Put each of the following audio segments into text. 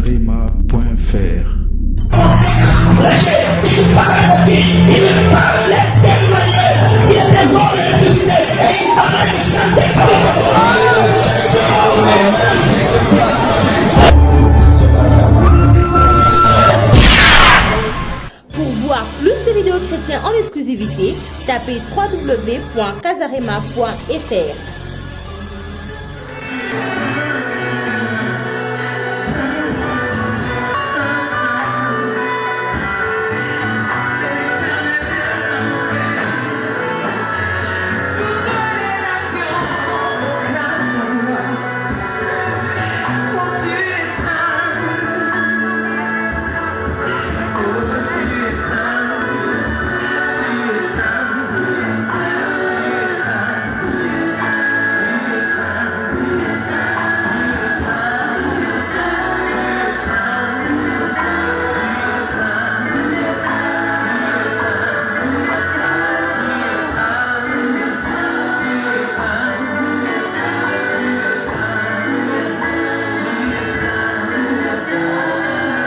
casarema.fr. Pour voir plus de vidéos chrétiennes en exclusivité, tapez www.casarema.fr.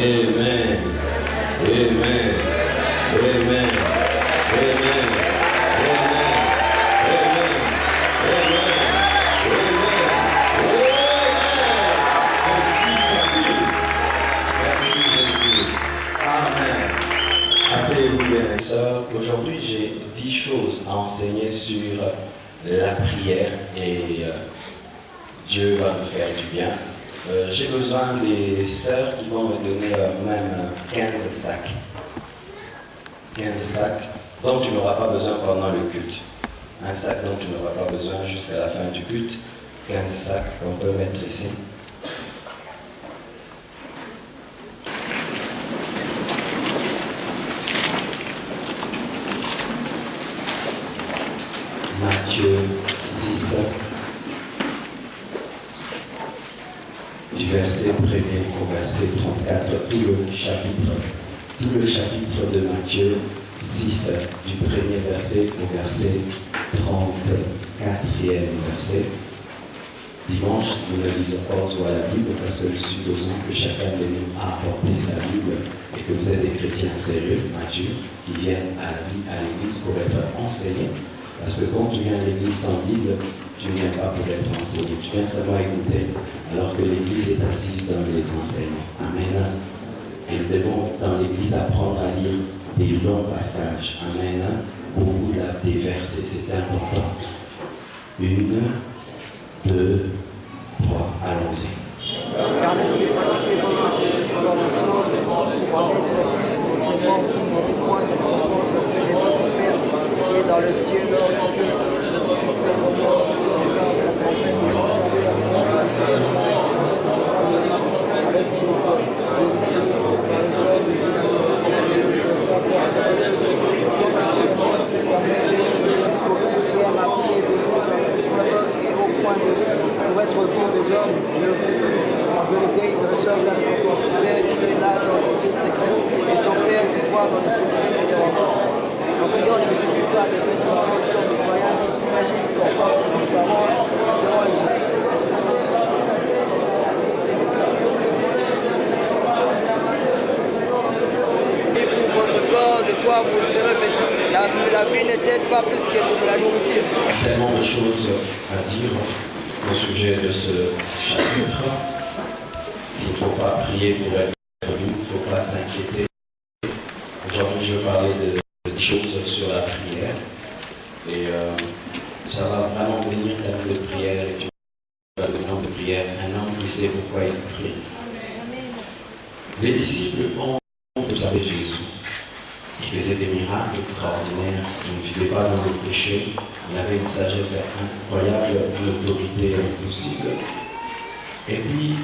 Amen. Amen. Amen. Amen. Amen. Asseyez-vous bien, mes sœurs. Aujourd'hui, j'ai 10 choses à enseigner sur la prière et Dieu va me faire du bien. J'ai besoin des sœurs qui vont me donner même 15 sacs. 15 sacs dont tu n'auras pas besoin pendant le culte. Un sac dont tu n'auras pas besoin jusqu'à la fin du culte. 15 sacs qu'on peut mettre ici. Matthieu 6. Du verset 1er au verset 34, tout le chapitre de Matthieu 6, du premier verset au verset 34e verset. Dimanche, nous ne lisons pas à la Bible parce que nous supposons que chacun de nous a apporté sa Bible et que vous êtes des chrétiens sérieux, matures, qui viennent à l'église pour être enseignés. Parce que quand tu viens à l'église sans Bible, tu ne viens pas pour être enseigné, tu viens seulement écouter, alors que l'église est assise dans les enseignements. Amen. Et nous devons dans l'église apprendre à lire des longs passages. Amen. Beaucoup des versets, c'est important. 1, 2, 3, allons-y. Car vous devez pratiquer votre justice dans le sens de pour être autrement, vous n'aurez point de récompense auprès de votre Père qui est dans le ciel, lorsque tu fais vos morts sur le corps de la campagne, pour être autour des hommes, de l'éveil, de recevoir la récompense. Père qui est là dans les lieux secrets, et ton Père qui voit dans les secrets de les rencontres. En priant, ne multiplie pas des bêtes de parole comme les croyants qui s'imaginent qu'on porte une parole selon les autres. Et pour votre corps, de quoi vous serez vêtu. La vie n'est-elle pas plus que de la nourriture? Il y a tellement de choses à dire au sujet de ce chapitre. Il ne faut pas prier pour être vu, il ne faut pas s'inquiéter. Aujourd'hui, je vais parler de choses sur la prière. Et ça va vraiment venir d'un homme de prière. Et tu vas un homme de prière, un homme qui sait pourquoi il prie. Les disciples ont, vous savez, Jésus. Il faisait des miracles extraordinaires. Il ne vivait pas dans le péché. Il avait une sagesse incroyable, une autorité impossible. Et puis,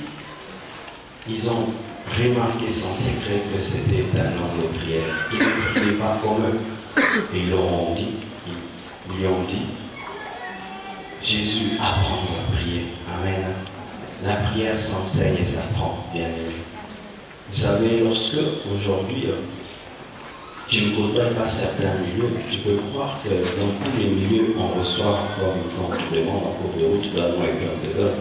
ils ont remarqué son secret que c'était un homme de prière. Il ne priait pas comme eux. Et ils lui ont dit, Jésus apprend à prier. Amen. La prière s'enseigne et s'apprend, bien aimé. Vous savez, lorsque aujourd'hui, tu ne côtoies pas certains milieux, tu peux croire que dans tous les milieux, on reçoit comme quand tu demandes en cours de route, donne-moi et puis on te donne.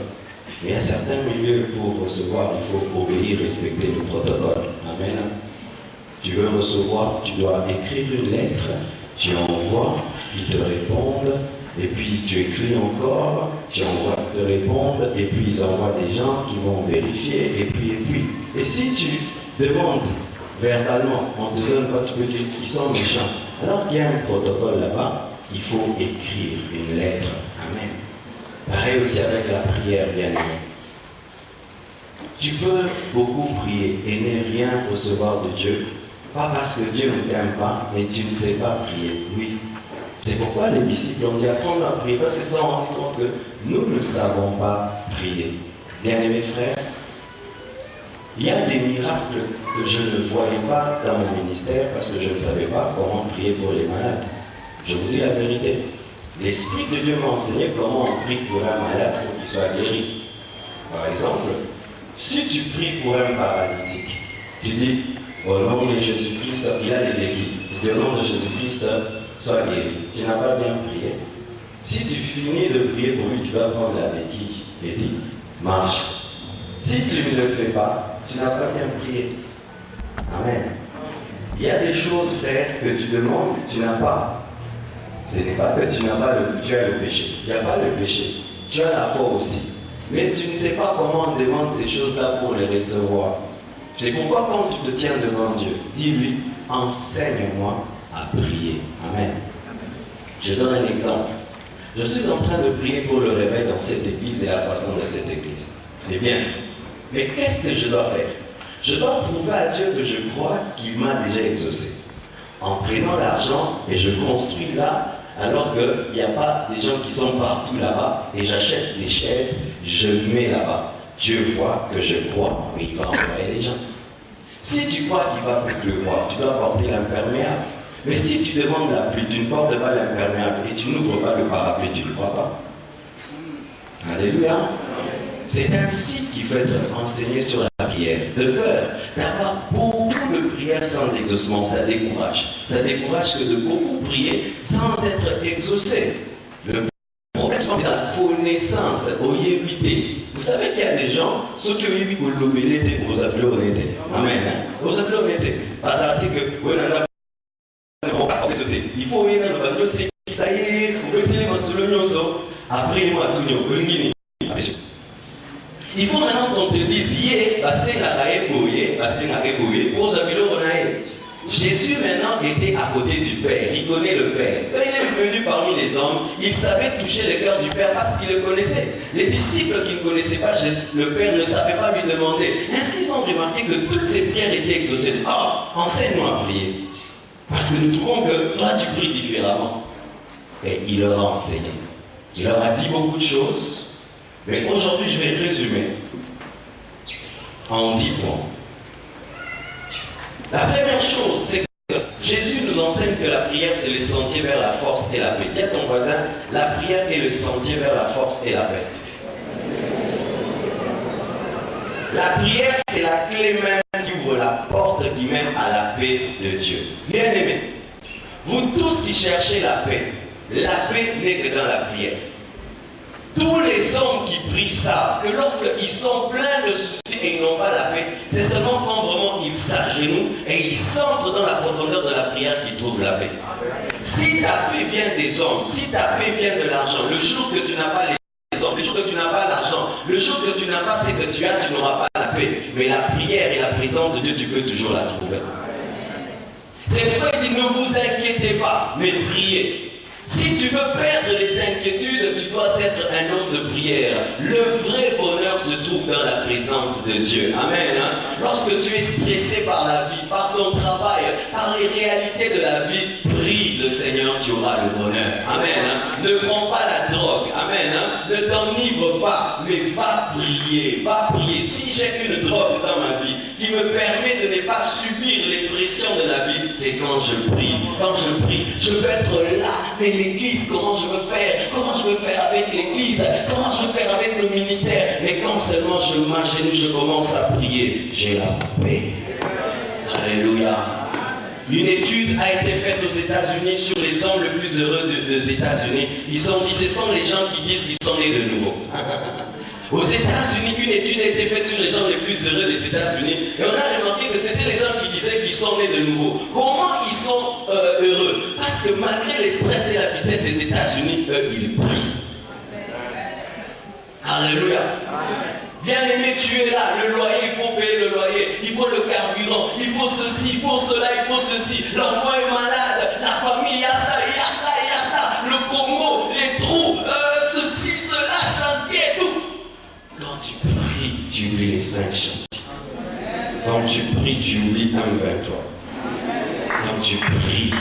Mais il y a certains milieux pour recevoir, il faut obéir, respecter le protocole. Amen. Tu veux recevoir, tu dois écrire une lettre, tu envoies, ils te répondent, et puis tu écris encore, tu envoies, ils te répondent, et puis ils envoient des gens qui vont vérifier, et puis. Et si tu demandes verbalement, on ne te donne pas, tu peux dire qu'ils sont méchants. Alors qu'il y a un protocole là-bas, il faut écrire une lettre. Amen. Pareil aussi avec la prière, bien-aimé. Tu peux beaucoup prier et ne rien recevoir de Dieu. Pas parce que Dieu ne t'aime pas, mais tu ne sais pas prier. Oui. C'est pourquoi les disciples ont dit apprendre à prier, parce qu'ils se sont rendus compte que nous ne savons pas prier. Bien-aimés frères, il y a des miracles que je ne voyais pas dans mon ministère parce que je ne savais pas comment prier pour les malades. Je vous dis la vérité. L'Esprit de Dieu m'a enseigné comment on prie pour un malade pour qu'il soit guéri. Par exemple, si tu pries pour un paralytique, tu dis au nom de Jésus-Christ, il a les béquilles. Tu dis au nom de Jésus-Christ, sois guéri. Tu n'as pas bien prié. Si tu finis de prier pour lui, tu vas prendre la béquille et dis marche. Si tu ne le fais pas, tu n'as pas bien prié. Amen. Il y a des choses, frère, que tu demandes, tu n'as pas. Ce n'est pas que tu n'as pas tu as le péché. Il n'y a pas le péché. Tu as la foi aussi. Mais tu ne sais pas comment on demande ces choses-là pour les recevoir. C'est pourquoi quand tu te tiens devant Dieu, dis-lui, enseigne-moi à prier. Amen. Je donne un exemple. Je suis en train de prier pour le réveil dans cette église et la croissance de cette église. C'est bien. Mais qu'est-ce que je dois faire? Je dois prouver à Dieu que je crois qu'il m'a déjà exaucé. En prenant l'argent et je construis là, alors qu'il n'y a pas des gens qui sont partout là-bas, et j'achète des chaises, je mets là-bas. Dieu voit que je crois, mais il va envoyer les gens. Si tu crois qu'il va pleuvoir, tu dois porter l'imperméable. Mais si tu demandes la pluie, tu ne portes pas l'imperméable et tu n'ouvres pas le parapluie, tu ne crois pas. Alléluia. C'est ainsi qu'il faut être enseigné sur la prière. De peur d'avoir beaucoup de prières sans exaucement, ça décourage. Ça décourage que de beaucoup prier sans être exaucé. Le problème, c'est dans la connaissance, au yébité. Vous savez qu'il y a des gens, ceux qui ont eu au lobélé, aux appelés honnêtes. Amen. Aux appelés honnêtes. Parce que, il faut y aller dans le c'est ça y est, vous mettez dans ce lognon, après moi, tout le monde. Il faut maintenant qu'on te dise, Jésus maintenant était à côté du Père, il connaît le Père. Quand il est venu parmi les hommes, il savait toucher le cœur du Père parce qu'il le connaissait. Les disciples qui ne connaissaient pas le Père ne savaient pas lui demander. Ainsi, ils ont remarqué que toutes ces prières étaient exaucées. Ah, enseigne-moi à prier. Parce que nous trouvons que toi tu pries différemment. Et il leur a enseigné. Il leur a dit beaucoup de choses. Mais aujourd'hui, je vais résumer en 10 points. La première chose, c'est que Jésus nous enseigne que la prière, c'est le sentier vers la force et la paix. Dis à ton voisin, la prière est le sentier vers la force et la paix. La prière, c'est la clé même qui ouvre la porte qui mène à la paix de Dieu. Bien aimé, vous tous qui cherchez la paix n'est que dans la prière. Tous les hommes qui prient savent que lorsqu'ils sont pleins de soucis et ils n'ont pas la paix, c'est seulement quand vraiment ils s'agenouillent et ils s'entrent dans la profondeur de la prière qu'ils trouvent la paix. Si ta paix vient des hommes, si ta paix vient de l'argent, le jour que tu n'as pas les hommes, le jour que tu n'as pas l'argent, le jour que tu n'as pas ce que tu as, tu n'auras pas la paix. Mais la prière et la présence de Dieu, tu peux toujours la trouver. C'est pourquoi il dit, ne vous inquiétez pas, mais priez. Si tu veux perdre les inquiétudes, tu dois être un homme de prière. Le vrai bonheur se trouve dans la présence de Dieu. Amen. Lorsque tu es stressé par la vie, par ton travail, par les réalités de la vie, prie le Seigneur, tu auras le bonheur. Amen. Ne prends pas la drogue. Amen. Ne t'enivre pas, mais va prier. Va prier. Si j'ai une drogue dans ma vie qui me permet de ne pas subir les pressions de la vie, c'est quand je prie. Quand je prie, je peux être là, mais l'église, comment je veux faire? Comment je veux faire avec l'église? Comment je veux faire avec le ministère? Mais quand seulement je m'agenouille, je commence à prier, j'ai la paix. Alléluia. Une étude a été faite aux États-Unis sur les hommes les plus heureux des États-Unis. Ils ont dit, ce sont les gens qui disent qu'ils sont nés de nouveau. Aux États-Unis, une étude a été faite sur les gens les plus heureux des États-Unis et on a remarqué que c'était les gens qui disaient qu'ils sont nés de nouveau. Comment ils sont heureux? Parce que malgré les stress et la vitesse des États-Unis, eux, ils prient. Alléluia. Bien-aimé, tu es là, le loyer, il faut payer le loyer, il faut le carburant, il faut ceci, il faut cela, il faut ceci. L'enfant est malade, la famille, il y a ça, il y a ça, il y a ça. Le Congo, les trous, ceci, cela, chantier, tout. Quand tu pries, tu oublies les 5 chantiers. Quand tu pries, tu oublies un 23. Quand tu pries,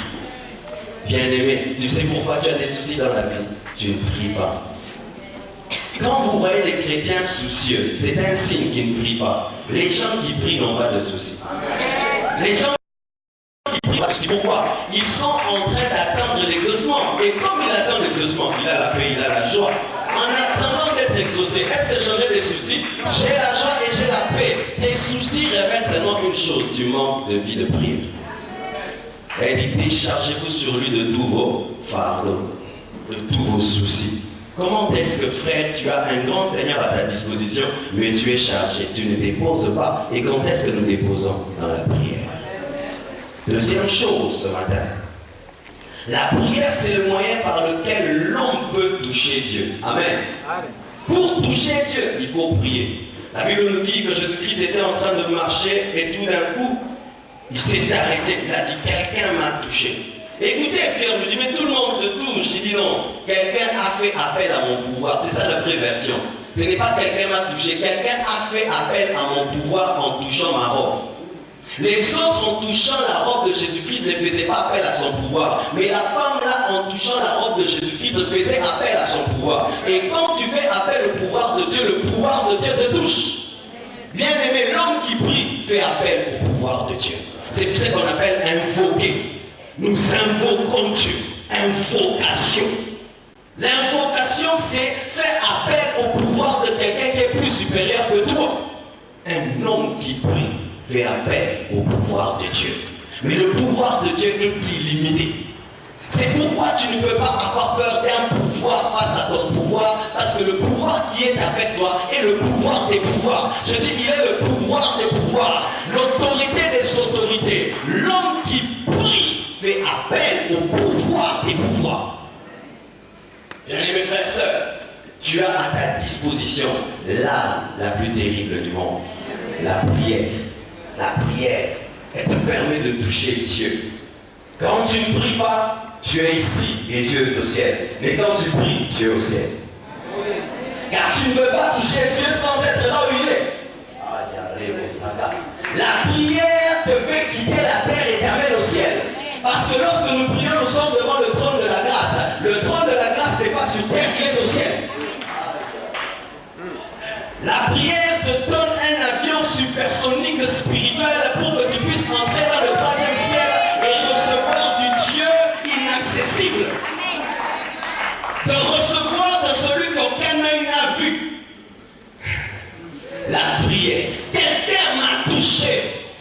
bien-aimé, tu sais pourquoi tu as des soucis dans la vie? Tu ne pries pas. Quand vous voyez les chrétiens soucieux, c'est un signe qu'ils ne prient pas. Les gens qui prient n'ont pas de soucis. Les gens qui prient pas, pourquoi? Ils sont en train d'attendre l'exaucement. Et comme ils attendent l'exaucement, il a la paix, il a la joie. En attendant d'être exaucé, est-ce que j'aurai des soucis? J'ai la joie et j'ai la paix. Tes soucis révèlent seulement une chose, tu manques de vie de prière. Elle dit, déchargez-vous sur lui de tous vos fardeaux, de tous vos soucis. Comment est-ce que, frère, tu as un grand Seigneur à ta disposition, mais tu es chargé, tu ne déposes pas? Et quand est-ce que nous déposons? Dans la prière. Deuxième chose ce matin, la prière, c'est le moyen par lequel l'homme peut toucher Dieu. Amen. Pour toucher Dieu, il faut prier. La Bible nous dit que Jésus-Christ était en train de marcher et tout d'un coup, il s'est arrêté. Il a dit, quelqu'un m'a touché. Écoutez, Pierre lui dit, mais tout le monde te touche. Il dit non, quelqu'un a fait appel à mon pouvoir. C'est ça la vraie version. Ce n'est pas quelqu'un m'a touché, quelqu'un a fait appel à mon pouvoir en touchant ma robe. Les autres, en touchant la robe de Jésus-Christ, ne faisaient pas appel à son pouvoir. Mais la femme là, en touchant la robe de Jésus-Christ, faisait appel à son pouvoir. Et quand tu fais appel au pouvoir de Dieu, le pouvoir de Dieu te touche. Bien aimé, l'homme qui prie fait appel au pouvoir de Dieu. C'est ce qu'on appelle invoquer. Nous invoquons Dieu. Invocation. L'invocation, c'est faire appel au pouvoir de quelqu'un qui est plus supérieur que toi. Un homme qui prie fait appel au pouvoir de Dieu. Mais le pouvoir de Dieu est illimité. C'est pourquoi tu ne peux pas avoir peur d'un pouvoir face à ton pouvoir, parce que le pouvoir qui est avec toi est le pouvoir des pouvoirs. Je dis, il est le pouvoir des pouvoirs, l'autorité des autorités. L'homme qui prie fait appel au pouvoir des pouvoirs. Bien-aimés frères et sœurs, tu as à ta disposition l'arme la plus terrible du monde, la prière. La prière, elle te permet de toucher Dieu. Quand tu ne pries pas, tu es ici et Dieu est au ciel. Mais quand tu pries, tu es au ciel. Car tu ne peux pas toucher Dieu sans être là où il est. La prière te fait quitter la terre éternelle au ciel. Parce que lorsque nous prions, nous sommes devant le trône de la grâce. Le trône de la grâce n'est pas sur terre, il est au ciel. La prière te donne un avion supersonique spirituel pour que tu puisses entrer dans le troisième ciel et recevoir du Dieu inaccessible. De recevoir de celui qu'aucun œil n'a vu. La prière. Quelqu'un m'a touché.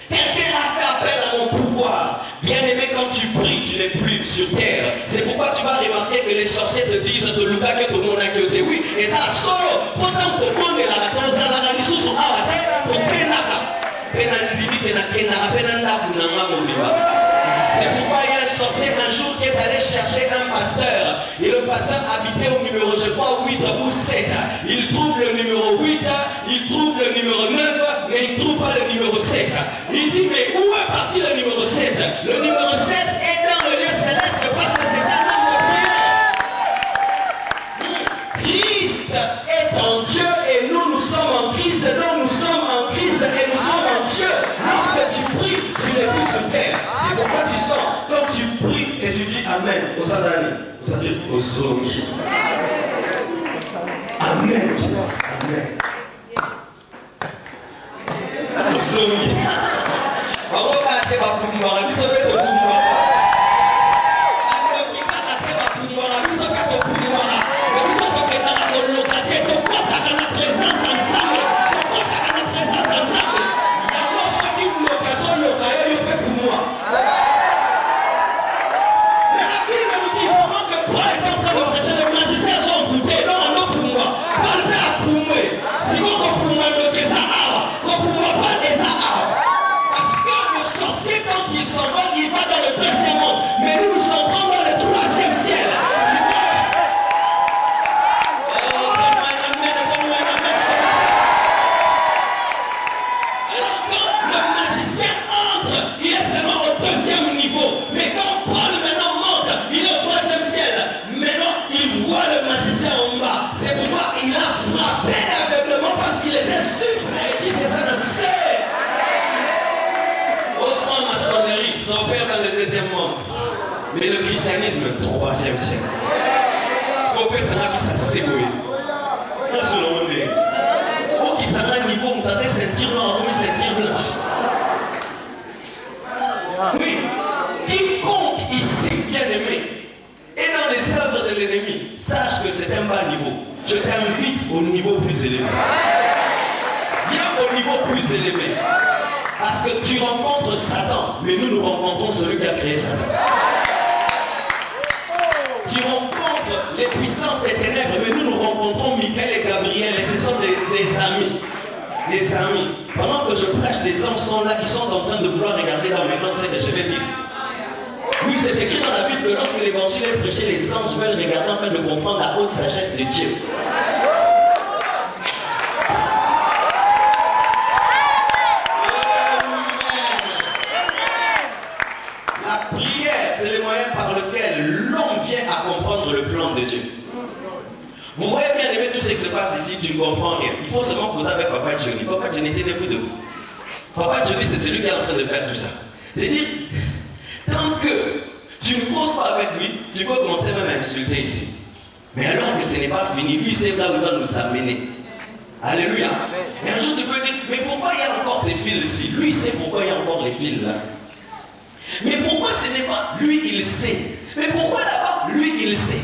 Quelqu'un a fait appel à mon pouvoir. Bien aimé, quand tu pries, tu n'es plus sur terre. C'est pourquoi tu vas remarquer que les sorciers te disent de Luka que tout le monde a quitté. Oui, et ça solo. Pourtant, tout le monde est là. Quand ça l'a dit sous son c'est pourquoi il y a un sorcier un jour qui est allé chercher un pasteur. Et le pasteur habitait au numéro, je crois, 8 ou 7. Il trouve le numéro 8, il trouve le numéro 9, mais il ne trouve pas le numéro 7. Il dit, mais où est parti le numéro 7? Le numéro 7 est dans le lieu céleste parce que c'est un homme de prière. Christ est en Dieu et nous sommes en Christ. Donc nous sommes en Christ et nous sommes en Dieu. Lorsque tu pries, tu n'es plus sur terre. C'est pourquoi tu sens, quand tu pries et tu dis Amen, au Sadani, ça dit au Zomi. Amen. Amen. Au Zomi. On va arrêter ma poumoire. Dis-moi que tu poumoire. christianisme, 3e siècle. Ce qu'on peut savoir qui s'est séparé. Un seul monde. Faut qu'il s'en un niveau, on t'a sentir noir, comme sentir blanche. Oui. Quiconque ici, bien aimé, est dans les œuvres de l'ennemi, sache que c'est un bas niveau. Je t'invite au niveau plus élevé. Viens au niveau plus élevé. Parce que tu rencontres Satan, mais nous rencontrons celui qui a créé Satan. Tu rencontres les puissances des ténèbres, mais nous rencontrons Michael et Gabriel, et ce sont des amis. Des amis. Pendant que je prêche, les anges sont là, ils sont en train de vouloir regarder dans mes notes ce que je vais dire. Oui, c'est écrit dans la Bible que lorsque l'évangile est prêché, les anges veulent regarder afin de comprendre la haute sagesse de Dieu. La prière, c'est le moyen par lequel l'homme vient à comprendre le plan de Dieu. Vous voyez bien aimé tout ce qui se passe ici, tu ne comprends rien. Il faut seulement poser avec Papa Johnny. Papa Johnny était debout debout. Papa Johnny, c'est celui qui est en train de faire tout ça. C'est-à-dire, tant que tu ne causes pas avec lui, tu peux commencer même à insulter ici. Mais alors que ce n'est pas fini, lui sait là où il va nous amener. Alléluia. Et un jour tu peux dire, mais pourquoi il y a encore ces fils-ci? Lui sait pourquoi il y a encore les fils là. Mais pourquoi ce n'est pas? Lui il sait. Mais pourquoi là-bas? Lui il sait.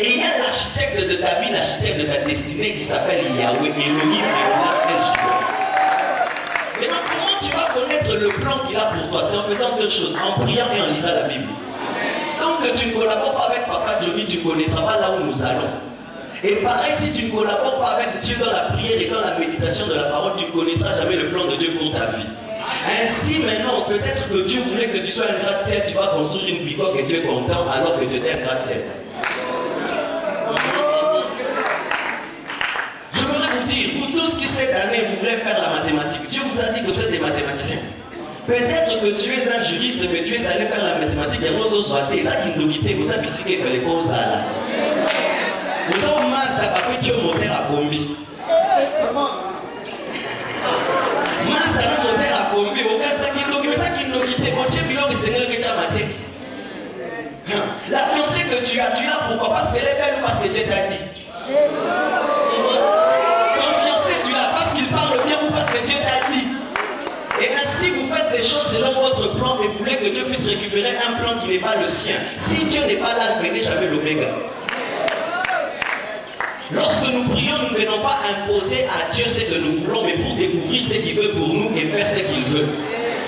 Et il y a l'architecte de ta vie, l'architecte de ta destinée qui s'appelle Yahweh, Elohim, et maintenant, comment tu vas connaître le plan qu'il a pour toi? C'est en faisant deux choses, en priant et en lisant la Bible. Tant que tu ne collabores pas avec Papa Johnny, tu ne connaîtras pas là où nous allons. Et pareil, si tu ne collabores pas avec Dieu dans la prière et dans la méditation de la parole, tu ne connaîtras jamais le plan de Dieu pour ta vie. Ainsi maintenant, peut-être que Dieu voulait que tu sois un gratte-ciel, tu vas construire une bicoque et tu es content alors que tu étais un gratte-ciel. Vous tous qui cette année vous voulez faire la mathématique, Dieu vous a dit que vous êtes des mathématiciens. Peut-être que tu es un juriste, mais tu es allé faire la mathématique et vous avez ça qui nous quitte, vous avez visité que les causes là. Vous avez un masse d'appareil moteur à combi. Masse d'un moteur à combi, aucun ça qui nous quitte, mon Dieu, bilan, c'est le que tu as maté. La fiancée que tu as pourquoi? Parce qu'elle est belle ou parce que Dieu t'a dit? Parle bien ou parce que Dieu t'a dit. Et ainsi vous faites des choses selon votre plan et vous voulez que Dieu puisse récupérer un plan qui n'est pas le sien. Si Dieu n'est pas là, il n'est jamais l'oméga. Lorsque nous prions, nous ne venons pas imposer à Dieu ce que nous voulons, mais pour découvrir ce qu'il veut pour nous et faire ce qu'il veut.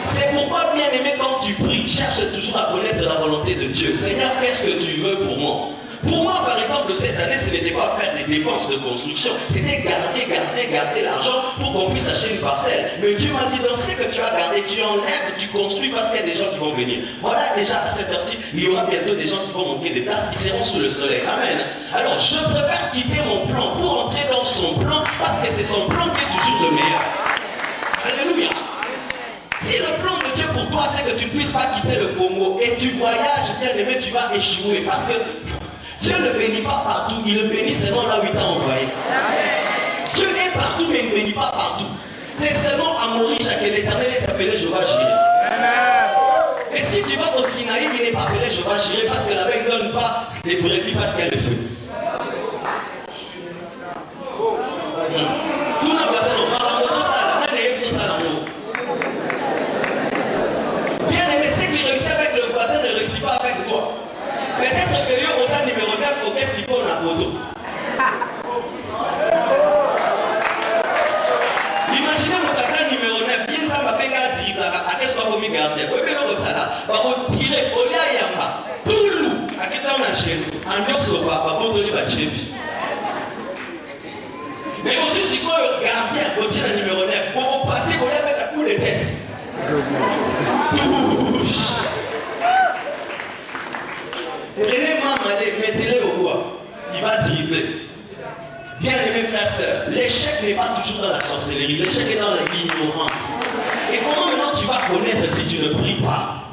C'est pourquoi, bien aimé, quand tu pries, cherche toujours à connaître la volonté de Dieu. Seigneur, qu'est-ce que tu veux pour moi? Pour moi, par exemple, cette année, ce n'était pas faire des dépenses de construction, c'était garder l'argent pour qu'on puisse acheter une parcelle. Mais Dieu m'a dit, dans ce que tu as gardé, tu enlèves, tu construis parce qu'il y a des gens qui vont venir. Voilà, déjà à cette heure-ci, il y aura bientôt des gens qui vont manquer des places, qui seront sous le soleil. Amen. Alors, je préfère quitter mon plan pour entrer dans son plan parce que c'est son plan qui est toujours le meilleur. Alléluia. Si le plan de Dieu pour toi, c'est que tu ne puisses pas quitter le Congo et tu voyages, bien aimé, tu vas échouer parce que Dieu ne bénit pas partout, il le bénit seulement là où il t'a envoyé. Dieu est partout, mais il ne bénit pas partout. C'est seulement à Maurice que l'Éternel est appelé Jéhovah Jireh. Et si tu vas au Sinaï, il n'est pas appelé Jéhovah Jireh parce que là-bas, il ne donne pas des brebis parce qu'il y a le feu. Tout le monde va se bien aimé, ce qui réussit avec le voisin ne réussit pas avec toi. Peut-être que yo osa numéro 9 au qu'est-ce qu'il faut la photo. Imaginez mon voisin numéro 9, il y a un péga dit à qu'est-ce qu'on va me garder. Oui, mais non, ça là, va vous tirer au lia yamba. Tout le loup, à qu'est-ce qu'on a chez nous. En deux sofa, va vous donner la chébi. Mais aussi, si quoi gardien, au tir numéro 9, pour vous passer, vous allez mettre à coup de tête. Prenez-moi, mettez-le au bois. Il va dribbler. Bien aimés frères et sœurs, l'échec n'est pas toujours dans la sorcellerie, l'échec est dans l'ignorance. Et comment maintenant tu vas connaître si tu ne pries pas?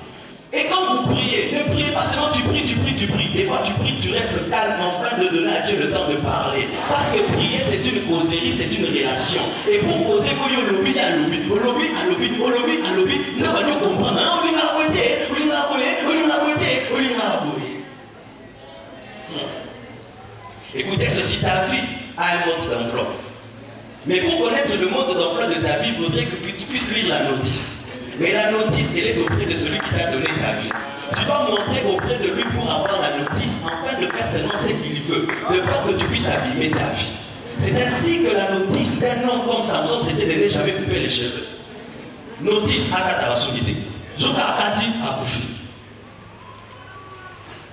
Et quand vous priez, ne priez pas seulement tu pries. Des fois tu pries, tu restes calme en train de donner à Dieu le temps de parler. Parce que prier c'est une causerie, c'est une relation. Et pour causer, il faut y lobby, ne va pas comprendre. Écoutez ceci, ta vie a un mode d'emploi. Mais pour connaître le mode d'emploi de ta vie, il faudrait que tu puisses lire la notice. Mais la notice, elle est auprès de celui qui t'a donné ta vie. Tu dois monter auprès de lui pour avoir la notice, afin de faire seulement ce qu'il veut, de peur que tu puisses abîmer ta vie. C'est ainsi que la notice d'un homme comme Samson, c'était de ne jamais couper les cheveux. Notice à ta solidité. Jota a dit à coucher.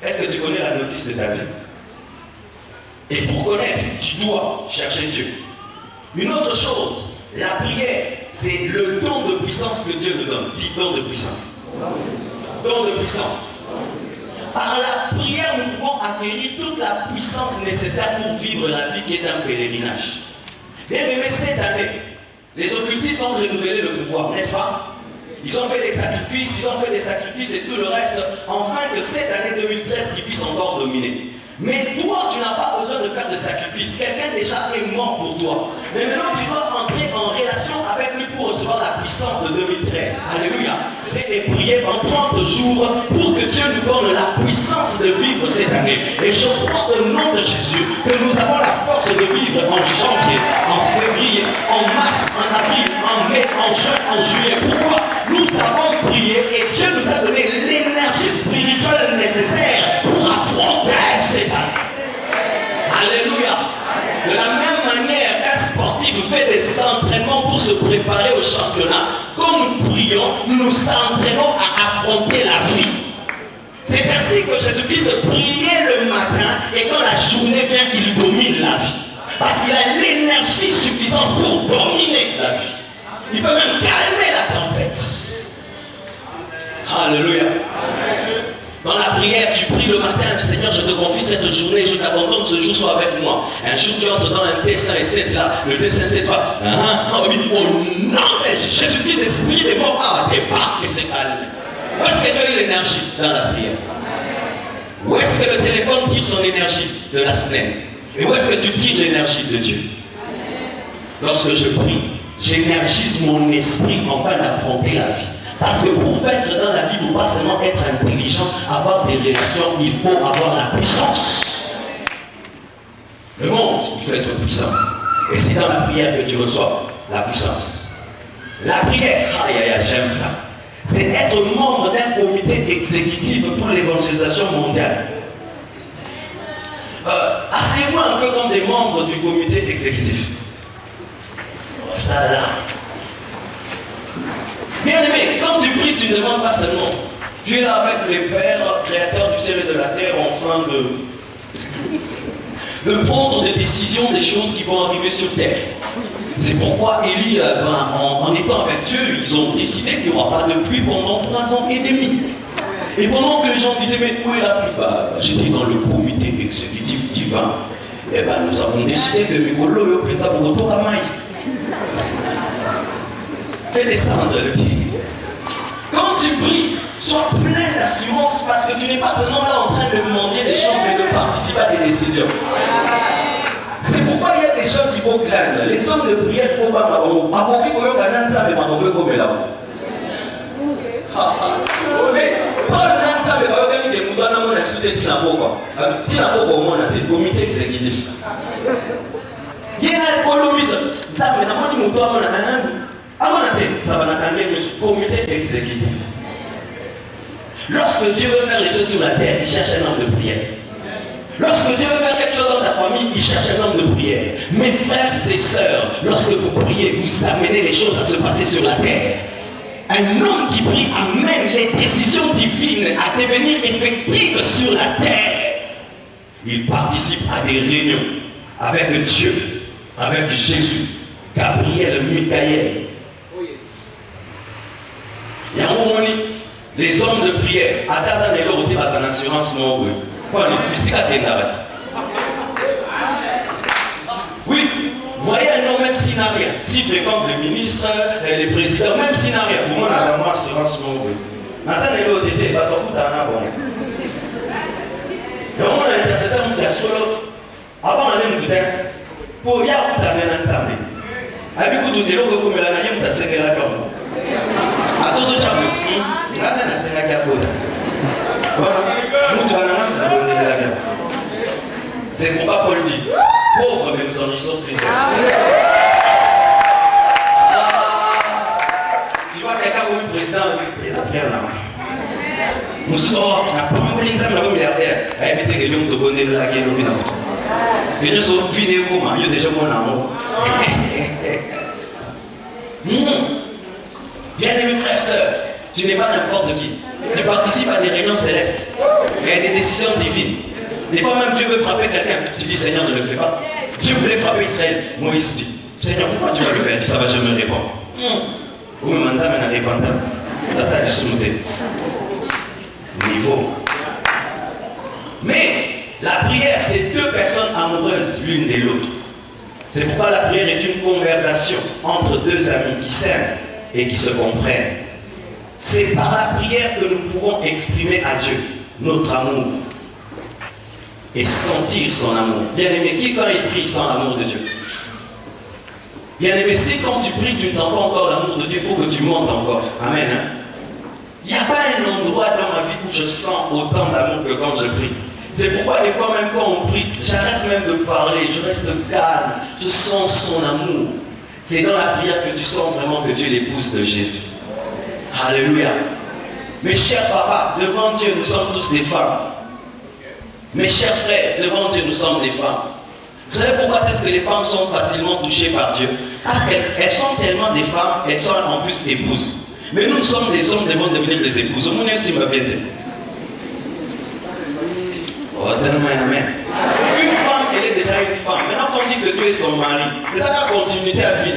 Est-ce que tu connais la notice de ta vie? Et pour connaître, tu dois chercher Dieu. Une autre chose, la prière, c'est le don de puissance que Dieu nous donne. Dis don de puissance. Don de puissance. Par la prière, nous pouvons acquérir toute la puissance nécessaire pour vivre la vie qui est un pèlerinage. Bien aimé, cette année, les occultistes ont renouvelé le pouvoir, n'est-ce pas? Ils ont fait des sacrifices, et tout le reste, afin que cette année 2013 qu'ils puissent encore dominer. Mais toi, tu n'as pas besoin de faire de sacrifice. Quelqu'un déjà est mort pour toi. Mais maintenant, tu dois entrer en relation avec lui pour recevoir la puissance de 2013. Alléluia. C'est de prier en 30 jours pour que Dieu nous donne la puissance de vivre cette année. Et je crois au nom de Jésus que nous avons la force de vivre en janvier, en février, en mars, en avril, en mai, en juin, en juillet. Pourquoi? Nous avons prié et Dieu nous a donné l'énergie spirituelle nécessaire pour affronter cette année. Alléluia. De la même manière qu'un sportif fait des entraînements pour se préparer au championnat, comme nous prions, nous nous entraînons à affronter la vie. C'est ainsi que Jésus-Christ priait le matin et quand la journée vient, il domine la vie. Parce qu'il a l'énergie suffisante pour dominer la vie. Il peut même calmer la tempête. Alléluia. Dans la prière, tu pries le matin, Seigneur, je te confie cette journée, je t'abandonne, ce jour soit avec moi. Un jour, tu entres dans un dessin et c'est là, le dessin c'est toi. Au nom de Jésus-Christ, esprit des morts, débarque et c'est calme. Où est-ce que tu as eu l'énergie? Dans la prière. Où est-ce que le téléphone tire son énergie? De la semaine. Et où est-ce que tu tires l'énergie de Dieu? Lorsque je prie, j'énergise mon esprit afin d'affronter la vie. Parce que pour vaincre dans la vie, il ne faut pas seulement être intelligent, avoir des réactions, il faut avoir la puissance. Le monde, il faut être puissant. Et c'est dans la prière que tu reçois la puissance. La prière, j'aime ça. C'est être membre d'un comité exécutif pour l'évangélisation mondiale. Asseyez-vous un peu comme des membres du comité exécutif. Ça là. Bien aimé, quand tu pries, tu ne demandes pas seulement. Tu es là avec les pères, créateurs du ciel et de la terre, enfin de prendre des décisions, des choses qui vont arriver sur terre. C'est pourquoi Élie, en étant avec Dieu, ils ont décidé qu'il n'y aura pas de pluie pendant 3 ans et demi. Et pendant que les gens disaient, mais où est la pluie? J'étais dans le comité exécutif divin. Et nous avons décidé que Mikolo est présent pour retour à Maï. Fais descendre le pied. Quand tu pries, sois plein d'assurance parce que tu n'es pas seulement là en train de demander des choses, mais de participer à des décisions. C'est pourquoi il y a des gens qu'il faut craindre. Les hommes de prière, il ne faut pas m'avoir. À compris qu'on a un ça, mais on veut comme là. Mais Paul Nansa, mais on a des moutons dans mon associé Tinapoko. Tinapoko, au moins, on a des comités exécutifs. Il y a un colomisme. Ça, mais on a des moutons, on a un. Ça va attendre le comité exécutif. Lorsque Dieu veut faire les choses sur la terre, il cherche un homme de prière. Lorsque Dieu veut faire quelque chose dans ta famille, il cherche un homme de prière. Mes frères et sœurs, lorsque vous priez, vous amenez les choses à se passer sur la terre. Un homme qui prie amène les décisions divines à devenir effectives sur la terre. Il participe à des réunions avec Dieu, avec Jésus, Gabriel, Michael. Il y a un moment donné, les hommes de prière, à Tazan et l'autre, ils ont une assurance non. Oui, vous voyez un homme, même s'il n'a rien, s'il fréquente le ministre, les présidents, même s'il n'a rien, vous m'en avez une assurance non. Tazan et l'autre, ils ont tout un bon. Et on a l'intercession qui a solo, avant d'aller nous dire, pour y avoir tout un ensemble. Avec tout le monde, comme la naïe, on a séqué la corde. Attention, tu as vu, il a un séqué la corde. Voilà, nous tu vas la main, tu vas donner la corde. C'est pourquoi Paul dit, pauvres mais nous enrichissons plusieurs. Tu vois quelqu'un comme le président Pierre là. Nous sommes pas l'examen là milliardaire. Allez mettez que l'homme de bonne de la guerre nous et nous sommes finis au moment, il y a déjà mon amour. Bien-aimés frères et sœurs, tu n'es pas n'importe qui. Tu participes à des réunions célestes. Il y a des décisions divines. Des fois même Dieu veut frapper quelqu'un. Tu dis Seigneur ne le fais pas. Dieu voulait frapper Israël. Moïse dit Seigneur pourquoi tu vas le faire? Ça va jamais répondre. Ou même en la repentance. Ça a du soumeté. Niveau. Mais la prière, c'est deux personnes amoureuses l'une de l'autre. C'est pourquoi la prière est une conversation entre deux amis qui s'aiment et qui se comprennent. C'est par la prière que nous pouvons exprimer à Dieu notre amour et sentir son amour. Bien-aimé, qui quand il prie sent l'amour de Dieu? Bien-aimé, si quand tu pries, tu ne sens pas encore l'amour de Dieu, il faut que tu montes encore. Amen. Hein? Il n'y a pas un endroit dans ma vie où je sens autant d'amour que quand je prie. C'est pourquoi des fois même quand on prie, j'arrête même de parler, je reste calme, je sens son amour. C'est dans la prière que tu sens vraiment que tu es l'épouse de Jésus. Alléluia. Mes chers papas, devant Dieu, nous sommes tous des femmes. Mes chers frères, devant Dieu, nous sommes des femmes. Vous savez pourquoi est-ce que les femmes sont facilement touchées par Dieu? Parce qu'elles sont tellement des femmes, elles sont en plus épouses. Mais nous sommes des hommes, devons devenir des épouses. Mon Dieu, s'il m'a bien dit. Oh, donne-moi un amen. Une femme, elle est déjà une femme. Maintenant qu'on dit que tu es son mari, c'est ça la continuité à vie.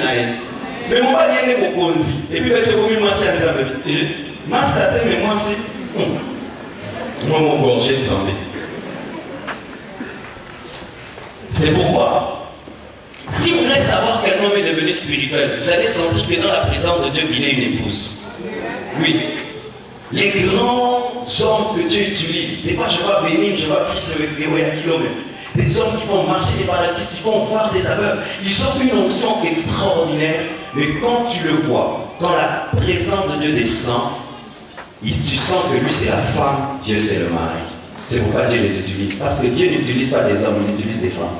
Mais mon mari est mon cosy. Et puis, c'est comme moi, c'est à des amis. Moi, c'est mais moi, c'est. Moi, mon gorgé, vous en C'est pourquoi, si vous voulez savoir quel homme est devenu spirituel, vous allez sentir que dans la présence de Dieu, il est une épouse. Oui. Les grands hommes que Dieu utilise, des fois je vois Bénin, je vois Christ Eoyakilo, des hommes qui font marcher des paralytiques, qui font voir des aveugles, ils ont une onction extraordinaire, mais quand tu le vois, quand la présence de Dieu descend, tu sens que lui c'est la femme, Dieu c'est le mari. C'est pourquoi Dieu les utilise. Parce que Dieu n'utilise pas des hommes, il utilise des femmes.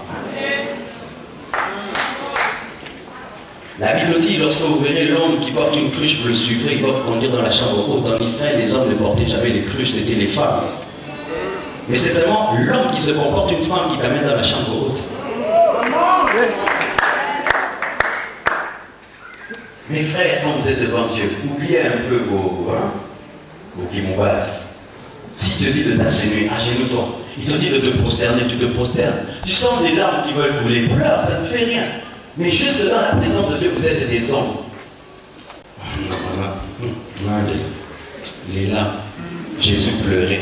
La Bible dit, lorsque vous verrez l'homme qui porte une cruche, vous le suivrez, il va vous conduire dans la chambre haute. En Israël, les hommes ne portaient jamais les cruches, c'était les femmes. Mais c'est seulement l'homme qui se comporte une femme qui t'amène dans la chambre haute. Mes frères, quand vous êtes devant Dieu, oubliez un peu vos kimoubales. S'il te dit de t'agenouiller, agenouille-toi. Il te dit de te prosterner, tu te prosternes. Tu sens des larmes qui veulent couler. Pleure, ça ne fait rien. Mais juste dans la présence de Dieu, vous êtes des hommes. Il est là. Jésus pleurait.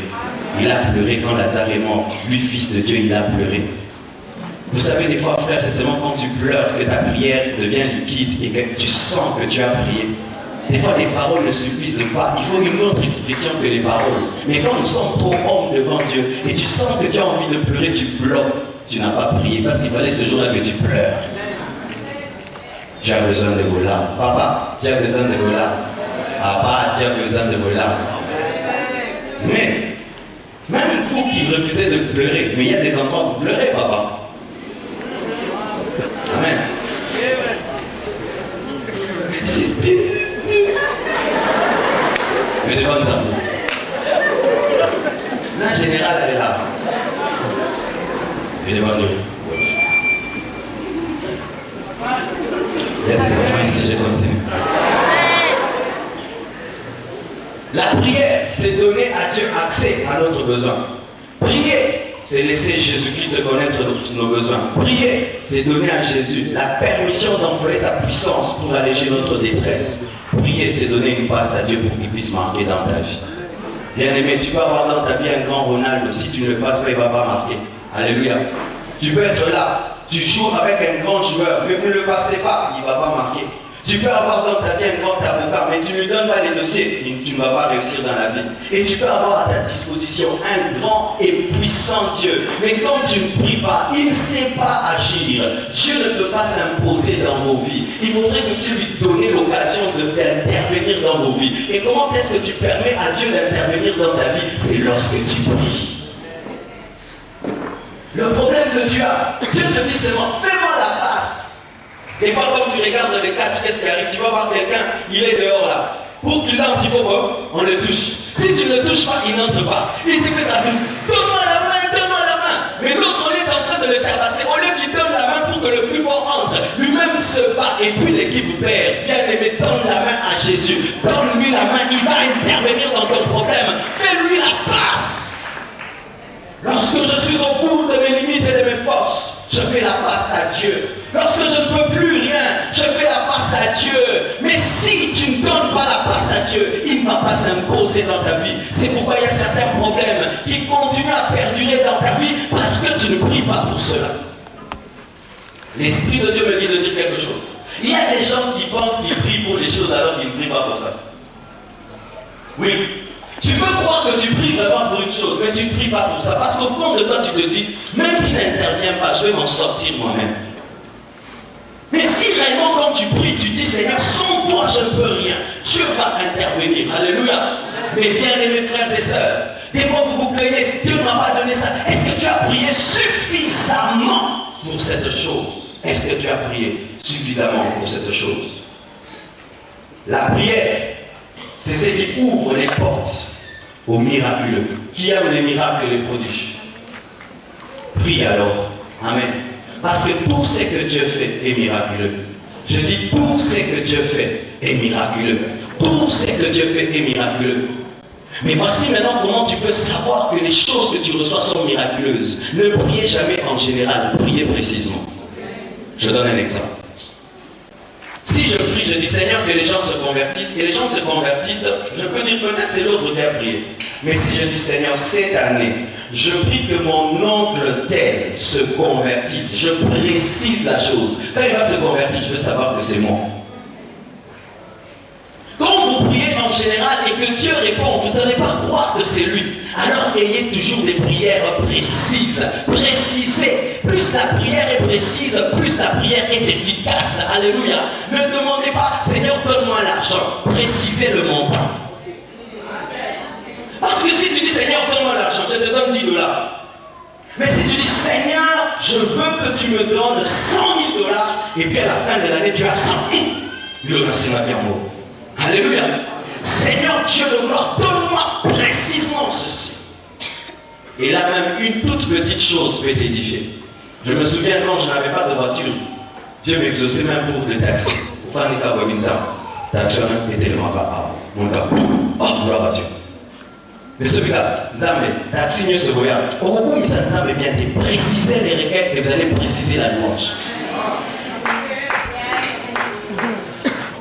Il a pleuré quand Lazare est mort. Lui, fils de Dieu, il a pleuré. Vous savez, des fois, frère, c'est seulement quand tu pleures que ta prière devient liquide et que tu sens que tu as prié. Des fois, les paroles ne suffisent pas. Il faut une autre expression que les paroles. Mais quand nous sommes trop hommes devant Dieu et tu sens que tu as envie de pleurer, tu bloques. Tu n'as pas prié parce qu'il fallait ce jour-là que tu pleures. Tu as besoin de vos larmes. Papa, tu as besoin de vos larmes. Papa, tu as besoin de vos larmes. Mais, même vous qui refusez de pleurer, mais il y a des endroits où vous pleurez, papa. Amen. Mais devant nous, la générale, elle est là. Et devant Dieu. Il y a des enfants ici, j'ai compté. La prière, c'est donner à Dieu accès à notre besoin. Prier, c'est laisser Jésus-Christ connaître nos besoins. Prier, c'est donner à Jésus la permission d'employer sa puissance pour alléger notre détresse. Prier, c'est donner une passe à Dieu pour qu'il puisse marquer dans ta vie. Bien-aimé, tu peux avoir dans ta vie un grand Ronaldo. Si tu ne le passes pas, il ne va pas marquer. Alléluia. Tu peux être là. Tu joues avec un grand joueur, mais vous ne le passez pas, il ne va pas marquer. Tu peux avoir dans ta vie un grand avocat, mais tu ne lui donnes pas les dossiers, tu ne vas pas réussir dans la vie. Et tu peux avoir à ta disposition un grand et puissant Dieu. Mais quand tu ne pries pas, il ne sait pas agir. Dieu ne peut pas s'imposer dans vos vies. Il faudrait que tu lui donnes l'occasion d'intervenir dans vos vies. Et comment est-ce que tu permets à Dieu d'intervenir dans ta vie? C'est lorsque tu pries. Le problème problème que tu as, Dieu te dit seulement, fais-moi la passe. Des fois, quand tu regardes le catch, qu'est-ce qui arrive? Tu vas voir quelqu'un, il est dehors là. Pour qu'il entre, il faut qu'on le touche. Si tu ne le touches pas, il n'entre pas. Il te fait ça. Donne-moi la main, donne-moi la main. Mais l'autre, on est en train de le tabasser. Au lieu qu'il donne la main pour que le plus fort entre, lui-même se bat et puis l'équipe perd. Bien aimé, donne la main à Jésus. Donne-lui la main, il va intervenir dans ton problème. Fais-lui la passe. Lorsque je suis au bout de mes limites et de mes forces, je fais la passe à Dieu. Lorsque je ne peux plus rien, je fais la passe à Dieu. Mais si tu ne donnes pas la passe à Dieu, il ne va pas s'imposer dans ta vie. C'est pourquoi il y a certains problèmes qui continuent à perdurer dans ta vie parce que tu ne pries pas pour cela. L'Esprit de Dieu me dit de dire quelque chose. Il y a des gens qui pensent qu'ils prient pour les choses alors qu'ils ne prient pas pour ça. Oui. Tu peux croire que tu pries vraiment pour une chose, mais tu ne pries pas pour ça. Parce qu'au fond de toi, tu te dis, même s'il n'intervient pas, je vais m'en sortir moi-même. Mais si réellement quand tu pries, tu dis, Seigneur, sans toi, je ne peux rien, Dieu va intervenir. Alléluia. Mais bien aimés frères et sœurs, des fois vous vous plaignez, Dieu ne m'a pas donné ça. Est-ce que tu as prié suffisamment pour cette chose? Est-ce que tu as prié suffisamment pour cette chose? La prière, c'est ce qui ouvre les portes aux miraculeux. Qui aime les miracles et les prodiges? Prie alors. Amen. Parce que tout ce que Dieu fait est miraculeux. Je dis tout ce que Dieu fait est miraculeux. Tout ce que Dieu fait est miraculeux. Mais voici maintenant comment tu peux savoir que les choses que tu reçois sont miraculeuses. Ne priez jamais en général, priez précisément. Je donne un exemple. Si je prie, je dis Seigneur que les gens se convertissent, et les gens se convertissent, je peux dire peut-être c'est l'autre qui a prié. Mais si je dis Seigneur, cette année, je prie que mon oncle tel se convertisse, je précise la chose. Quand il va se convertir, je veux savoir que c'est moi. Quand vous priez en général et que Dieu répond, vous n'allez pas croire que c'est lui. Alors ayez toujours des prières précises. Précisez. Plus la prière est précise, plus la prière est efficace. Alléluia. Ne demandez pas, Seigneur, donne-moi l'argent. Précisez le montant. Parce que si tu dis, Seigneur, donne-moi l'argent, je te donne 10 $. Mais si tu dis, Seigneur, je veux que tu me donnes 100 000 $, et puis à la fin de l'année, tu as 100 000. Le merci ma bien mot. Alléluia. Seigneur Dieu de gloire, donne-moi précisément ceci. Et là même, une toute petite chose peut t'édifier. Je me souviens quand je n'avais pas de voiture, Dieu m'exauçait même pour le taxi. Au fin des cas, taxi était le mandat. Mon gars, oh, gloire à Dieu. Mais celui-là, Zambé, t'as signé ce voyage. Au moment où ça Zambé bien te préciser les requêtes et vous allez préciser la louange.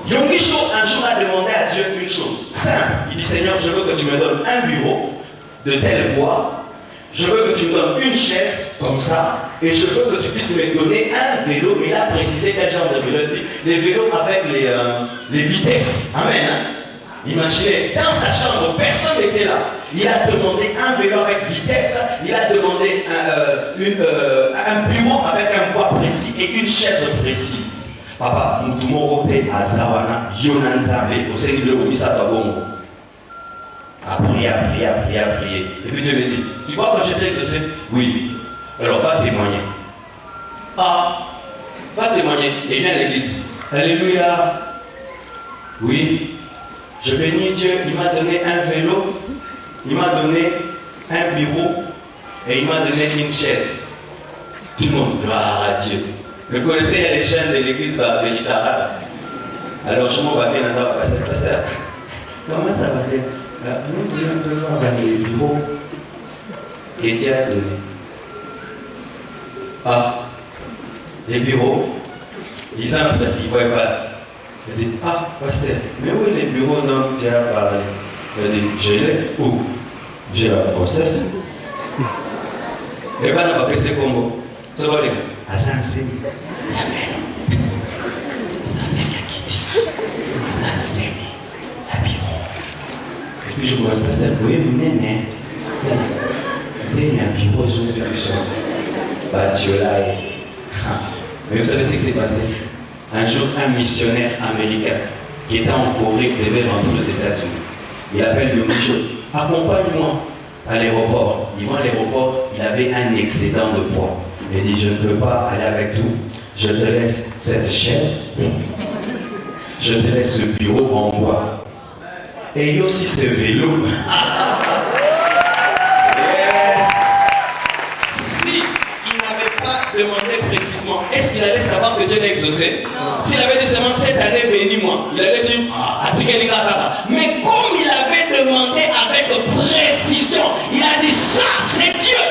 Yongisho un jour a demandé à Dieu une chose simple. Il dit Seigneur, je veux que tu me donnes un bureau de tel bois. Je veux que tu me donnes une chaise comme ça. Et je veux que tu puisses me donner un vélo. Mais il a précisé quel genre de vélo. Les vélos avec les vitesses. Amen. Hein? Imaginez, dans sa chambre, personne n'était là. Il a demandé un vélo avec vitesse. Il a demandé un bureau avec un bois précis et une chaise précise. Papa, nous pouvons voter à Zawana, Yonanzabe, au Seigneur de l'Omissa Tabongo. À prier, à prier, à prier, à prier. Et puis Dieu me dit, tu crois que j'étais exaucé? Oui. Alors va témoigner. Ah, va témoigner. Et viens à l'église. Alléluia. Oui. Je bénis Dieu, il m'a donné un vélo, il m'a donné un bureau et il m'a donné une chaise. Tout le monde, gloire à Dieu. Vous connaissez, il y a les jeunes de l'église à Vérifara. Alors je m'en vais bien là-bas, pasteur. Comment ça va aller? Nous voulons voir les bureaux que Dieu a donné. Ah, les bureaux, ils entrent, ils ne voient pas. Je dis, ah, pasteur, mais où est les bureaux dont Dieu a parlé? Je dis, je l'ai. Où? J'ai la process. Et bien, on va passer Congo. Ce va les gars. Azanzemi, la vélo. Azanzemi a quitté. Azanzemi, la bureau. Et puis je commence à dire, vous voyez, vous n'êtes c'est un bureau sur le son. Batiola. Mais vous savez ce qui s'est passé? Un jour, un missionnaire américain qui était en Corée devait rentrer aux États-Unis. Il appelle le Micho, accompagne-moi à l'aéroport. Il va à l'aéroport, il avait un excédent de poids. Il dit, je ne peux pas aller avec tout. Je te laisse cette chaise. Je te laisse ce bureau en bois. Et il y a aussi ce vélo. Yes. Si il n'avait pas demandé précisément, est-ce qu'il allait savoir que Dieu l'a exaucé? S'il avait dit seulement cette année, bénis-moi, il allait dire, mais comme il avait demandé avec précision, il a dit, ça, c'est Dieu.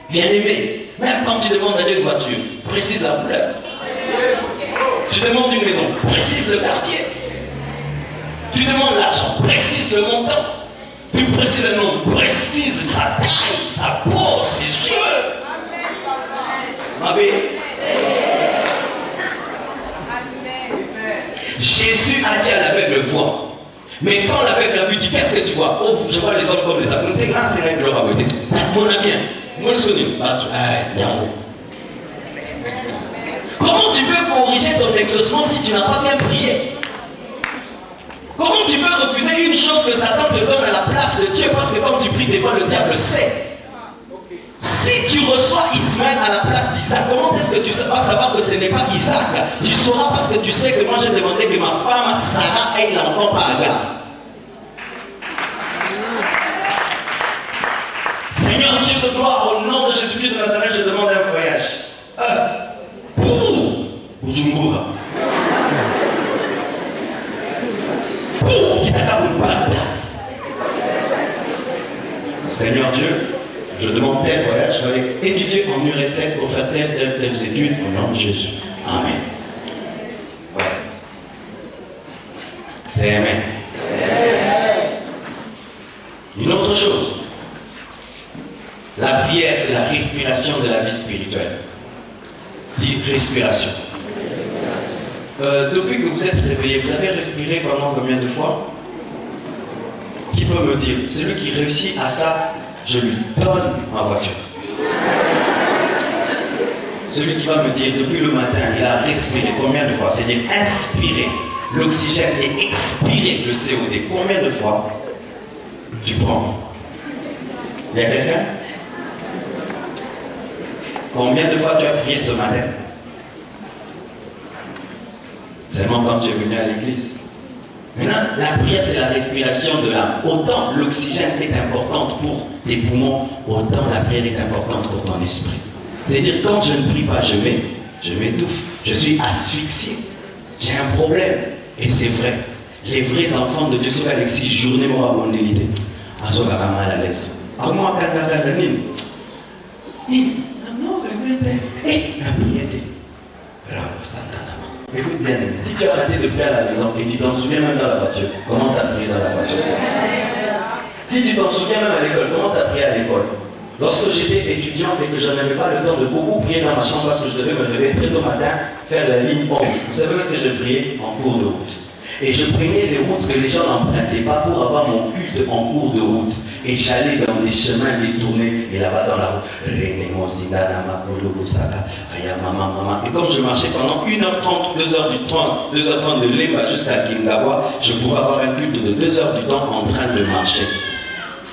Bien-aimé, même quand tu demandes à Dieu une voiture, précise la couleur. Tu demandes une maison, précise le quartier. Tu demandes l'argent, précise le montant. Tu précises le nom, précise sa taille, sa peau, ses yeux. Amen. Jésus a dit à l'aveugle vois. Mais quand l'aveugle a vu, dit qu'est-ce que tu vois? Oh, je vois les hommes comme les hommes. Mon ami, mon souvenir. Comment tu peux corriger ton exaucement si tu n'as pas bien prié? Comment tu peux refuser une chose que Satan te donne à la place de Dieu? Parce que quand tu pries, des fois le diable sait. Si tu reçois Ismaël à la place d'Isaac, comment est-ce que tu vas savoir que ce n'est pas Isaac? Tu sauras parce que tu sais que moi j'ai demandé que ma femme Sarah ait l'enfant par Agar. Seigneur Dieu de gloire, au nom de Jésus-Christ de Nazareth, je demande un voyage. Pour Bujumbura. Pour Bagdad. Seigneur Dieu, je demande tel voyage, je vais aller étudier en URSS pour faire telles études au nom de Jésus. Amen. Ouais. C'est Amen. Une autre chose. La prière, c'est la respiration de la vie spirituelle. Dis respiration. Depuis que vous êtes réveillé, vous avez respiré pendant combien de fois? Qui peut me dire? Celui qui réussit à ça, je lui donne ma voiture. Celui qui va me dire, depuis le matin, il a respiré combien de fois? C'est-à-dire inspirer l'oxygène et expirer le CO2. Combien de fois tu prends? Il y a quelqu'un? Combien de fois tu as prié ce matin? Seulement quand tu es venu à l'église. Maintenant, la prière, c'est la respiration de l'âme. Autant l'oxygène est importante pour tes poumons, autant la prière est importante pour ton esprit. C'est-à-dire, quand je ne prie pas, je m'étouffe. Je suis asphyxié. J'ai un problème. Et c'est vrai. Les vrais enfants de Dieu sont avec 6 journées, moi, à mon l'idée. Azogara mal à l'aise. À moi, quand la prière. Écoute bien, si tu as arrêté de prier à la maison et tu t'en souviens même dans la voiture, commence à prier dans la voiture. Si tu t'en souviens même à l'école, commence à prier à l'école. Lorsque j'étais étudiant et que je n'avais pas le temps de beaucoup prier dans ma chambre parce que je devais me réveiller très tôt matin, faire la ligne 11. Vous savez ce que je priais? En cours de route. Et je prenais les routes que les gens n'empruntaient pas pour avoir mon culte en cours de route. Et j'allais dans des chemins détournés. Et là-bas dans la route, et comme je marchais pendant 1h30, 2h30 de Leba jusqu'à Kingawa, je pouvais avoir un culte de 2 heures du temps en train de marcher.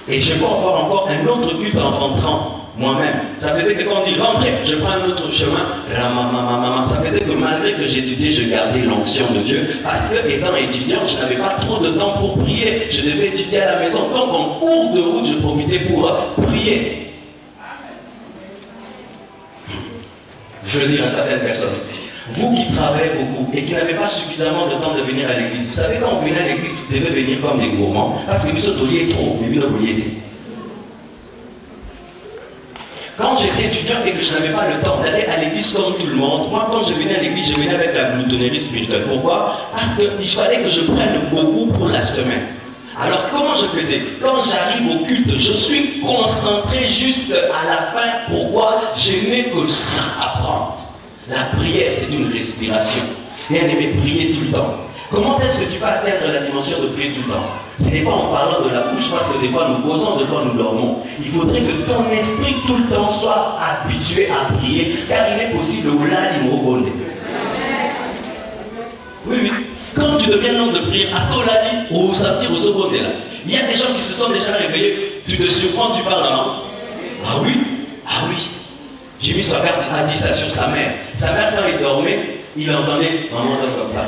Et je peux avoir encore un autre culte en rentrant. Moi-même, ça faisait que quand il rentrait, je prends un autre chemin, ça faisait que malgré que j'étudiais, je gardais l'onction de Dieu, parce que étant étudiant, je n'avais pas trop de temps pour prier, je devais étudier à la maison, donc en cours de route, je profitais pour prier. Je veux dire à certaines personnes, vous qui travaillez beaucoup et qui n'avez pas suffisamment de temps de venir à l'église, vous savez quand vous venez à l'église, vous devez venir comme des gourmands, parce que vous êtes trop, mais vous n'avez. Quand j'étais étudiant et que je n'avais pas le temps d'aller à l'église comme tout le monde, moi quand je venais à l'église, je venais avec la gloutonnerie spirituelle. Pourquoi? Parce qu'il fallait que je prenne beaucoup pour la semaine. Alors comment je faisais? Quand j'arrive au culte, je suis concentré juste à la fin. Pourquoi? Je n'ai que ça à prendre. La prière, c'est une respiration. Bien aimé, prier tout le temps. Comment est-ce que tu vas atteindre la dimension de prier tout le temps? Ce n'est pas en parlant de la bouche, parce que des fois nous causons, des fois nous dormons. Il faudrait que ton esprit tout le temps soit habitué à prier, car il est possible de oui, oui. Quand tu deviens un homme de prière, à ton lali, ou sortir aux obondes là. Il y a des gens qui se sont déjà réveillés, tu te surprends, tu parles en langue. Ah oui? Ah oui, Jimmy Swaggart a dit ça sur sa mère. Sa mère, quand il dormait, il entendait maman dire comme ça.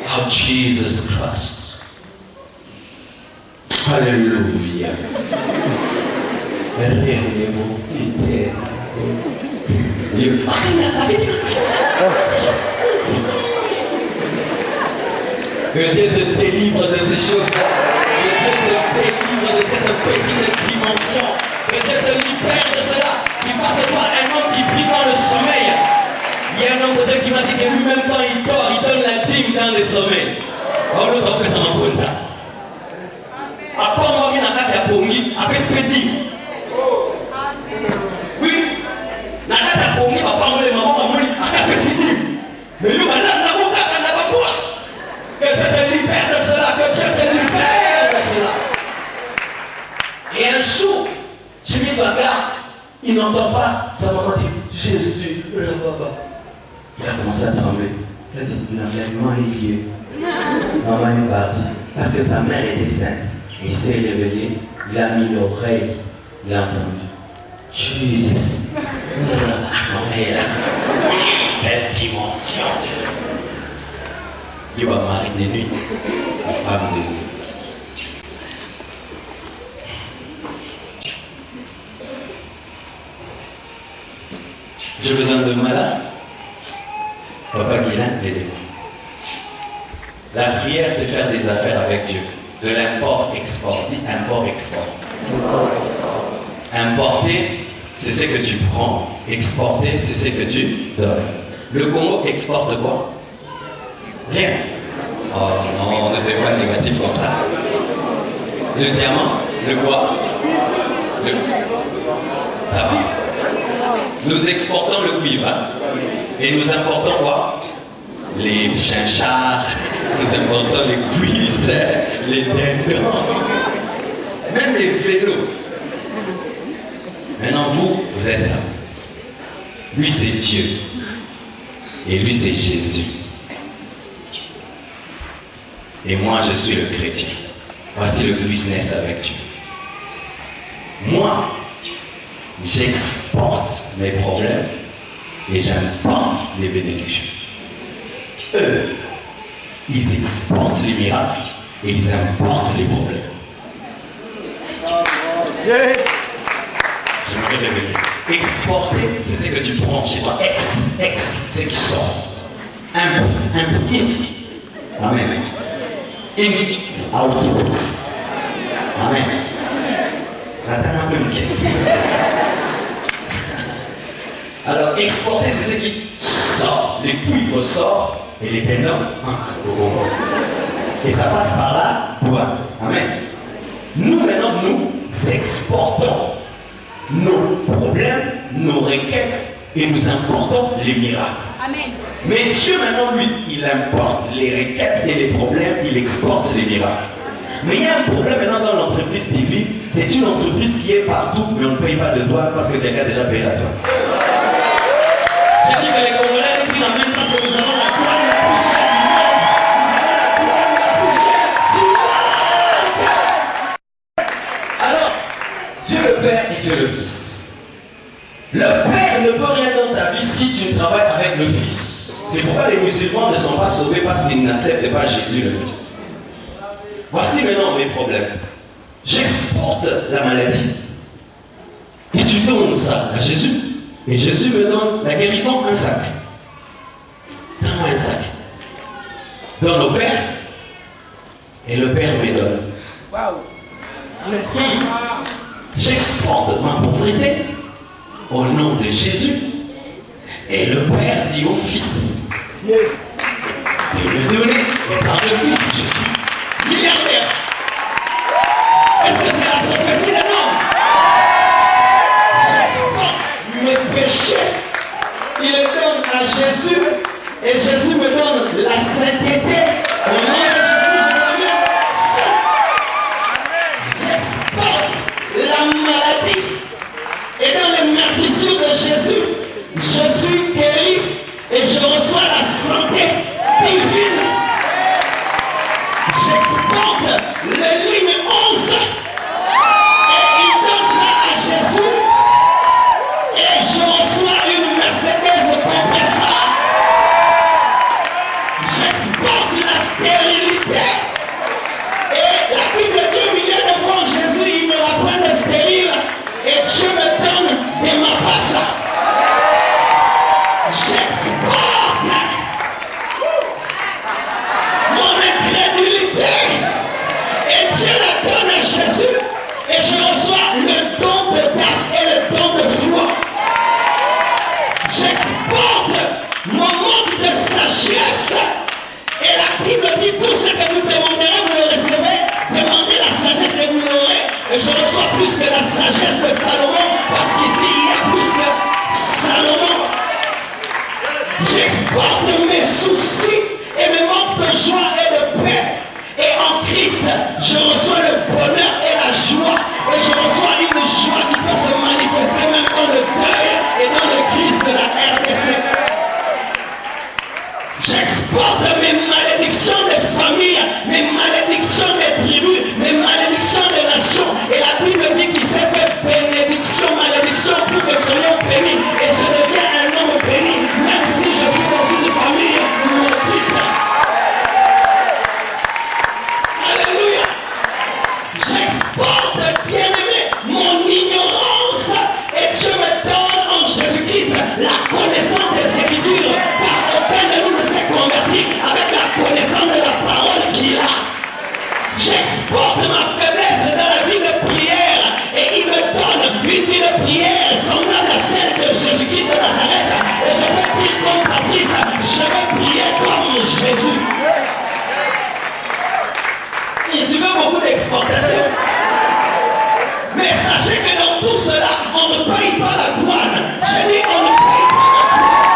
Oh Jesus Christ. Alléluia. René-moi-cité. Que Dieu te délivre de ces choses-là. Que Dieu te délivre de cette petite dimension. Que Dieu te libère de cela. Tu ne parles pas un homme qui prie dans le sommeil. Il y a un homme de Dieu qui m'a dit que lui-même quand il dort, il donne la dîme dans le sommeil. Oh, le temps que ça m'a ça. À part moi, il y a un cas qui a promis, à perspective. Oui. La casa a promis, papa, on les mamans, on les a perspective. Mais nous, madame, n'a pas quoi. Que Dieu te libère de cela, que Dieu te libère de cela. Et un jour, Jimmy Swaggart, il n'entend pas sa maman dit Jésus, le papa. Il a commencé à trembler. Il a dit maman est liée. Maman est partie. Parce que sa mère était sainte. Il s'est réveillé, il a mis l'oreille, il a entendu. Jésus. Maman est là. Quelle dimension de. Il va marier de nuit, une femme de nuit. J'ai besoin de malade. Papa Guilain, aidez-moi. La prière, c'est faire des affaires avec Dieu. De l'import-export. Dis import-export. Importer, c'est ce que tu prends. Exporter, c'est ce que tu donnes. Le Congo exporte quoi? Rien. Oh non, ne c'est pas négatif comme ça. Le diamant, le bois, ça va. Nous exportons le cuivre, hein? Et nous importons quoi? Les chinchards, nous importons les cuisses, les dindons, même les vélos. Maintenant, vous êtes là. Lui, c'est Dieu. Et lui, c'est Jésus. Et moi, je suis le chrétien. Voici le business avec Dieu. Moi, j'exporte mes problèmes et j'importe les bénédictions. Eux, ils exportent les miracles et ils importent les problèmes. Yes. J'aimerais revenir. Exporter, c'est ce que tu prends chez toi. C'est qui sort. Importer. Amen. In, output. Amen. Attends un peu, alors, exporter, c'est ce qui sort. Les cuivres sortent et les tendons entrent au robot. Et ça passe par là, toi. Amen. Nous, maintenant, nous exportons nos problèmes, nos requêtes et nous importons les miracles. Amen. Mais Dieu, maintenant, lui, il importe les requêtes et les problèmes, il exporte les miracles. Mais il y a un problème maintenant dans l'entreprise divine, c'est une entreprise qui est partout, mais on ne paye pas de douane parce que quelqu'un a déjà payé la douane. J'ai dit que les Congolais ont pris la même parce que nous avons la douane la plus chère du monde. Nous avons la douane la plus chère du monde. Alors, Dieu le Père et Dieu le Fils. Le Père ne peut rien dans ta vie si tu ne travailles avec le Fils. C'est pourquoi les musulmans ne sont pas sauvés parce qu'ils n'acceptent pas Jésus le Fils. Voici maintenant mes problèmes. J'exporte la maladie. Et tu donnes ça à Jésus. Et Jésus me donne la guérison, un sac. Donne-moi un sac. Donne au Père. Et le Père me donne. J'exporte ma pauvreté au nom de Jésus. Et le Père dit au Fils de le donner. Et par le Fils, je suis milliardaire. Est-ce que c'est la prophétie d'un homme? J'exporte mes péchés. Il les donne à Jésus. Et Jésus me donne la sainteté. Au nom de Jésus, je deviens saint. J'exporte la maladie. Et dans les meurtrissures de Jésus, je suis guéri. Et je reçois la santé divine. J'exporte les lignes 11 et il donne ça à Jésus de sagesse. Et la Bible dit, tout ce que vous demanderez, vous le recevez. Demandez la sagesse et vous l'aurez. Et je reçois plus que la sagesse de Salomon, parce qu'ici, il y a plus que Salomon. J'exporte mes soucis et mes manques de joie et de paix. Et en Christ, je reçois le bonheur et la joie. Et je reçois une joie qui peut se manifester même dans le deuil et dans le crise de la RDC. J'exporte mes malédictions de famille, mes malédictions des tribus, mes malédictions des nations. Et la Bible dit qu'il s'est fait bénédiction, malédiction pour que nous soyons bénis. Et je deviens un homme béni, même si je suis dans une famille maudite. Alléluia. J'exporte, bien-aimé, mon ignorance. Et Dieu me donne en Jésus-Christ la connaissance des Écritures. Car aucun de nous ne s'est converti avec la connaissance de la parole qu'il a. J'exporte ma faiblesse dans la vie de prière. Et il me donne une vie de prière semblable à celle de Jésus-Christ de Nazareth. Et je vais dire comme Patrice, je vais prier comme Jésus. Et tu veux beaucoup d'exportation. Mais sachez que dans tout cela, on ne paye pas la douane. Je dis on ne paye pas la douane.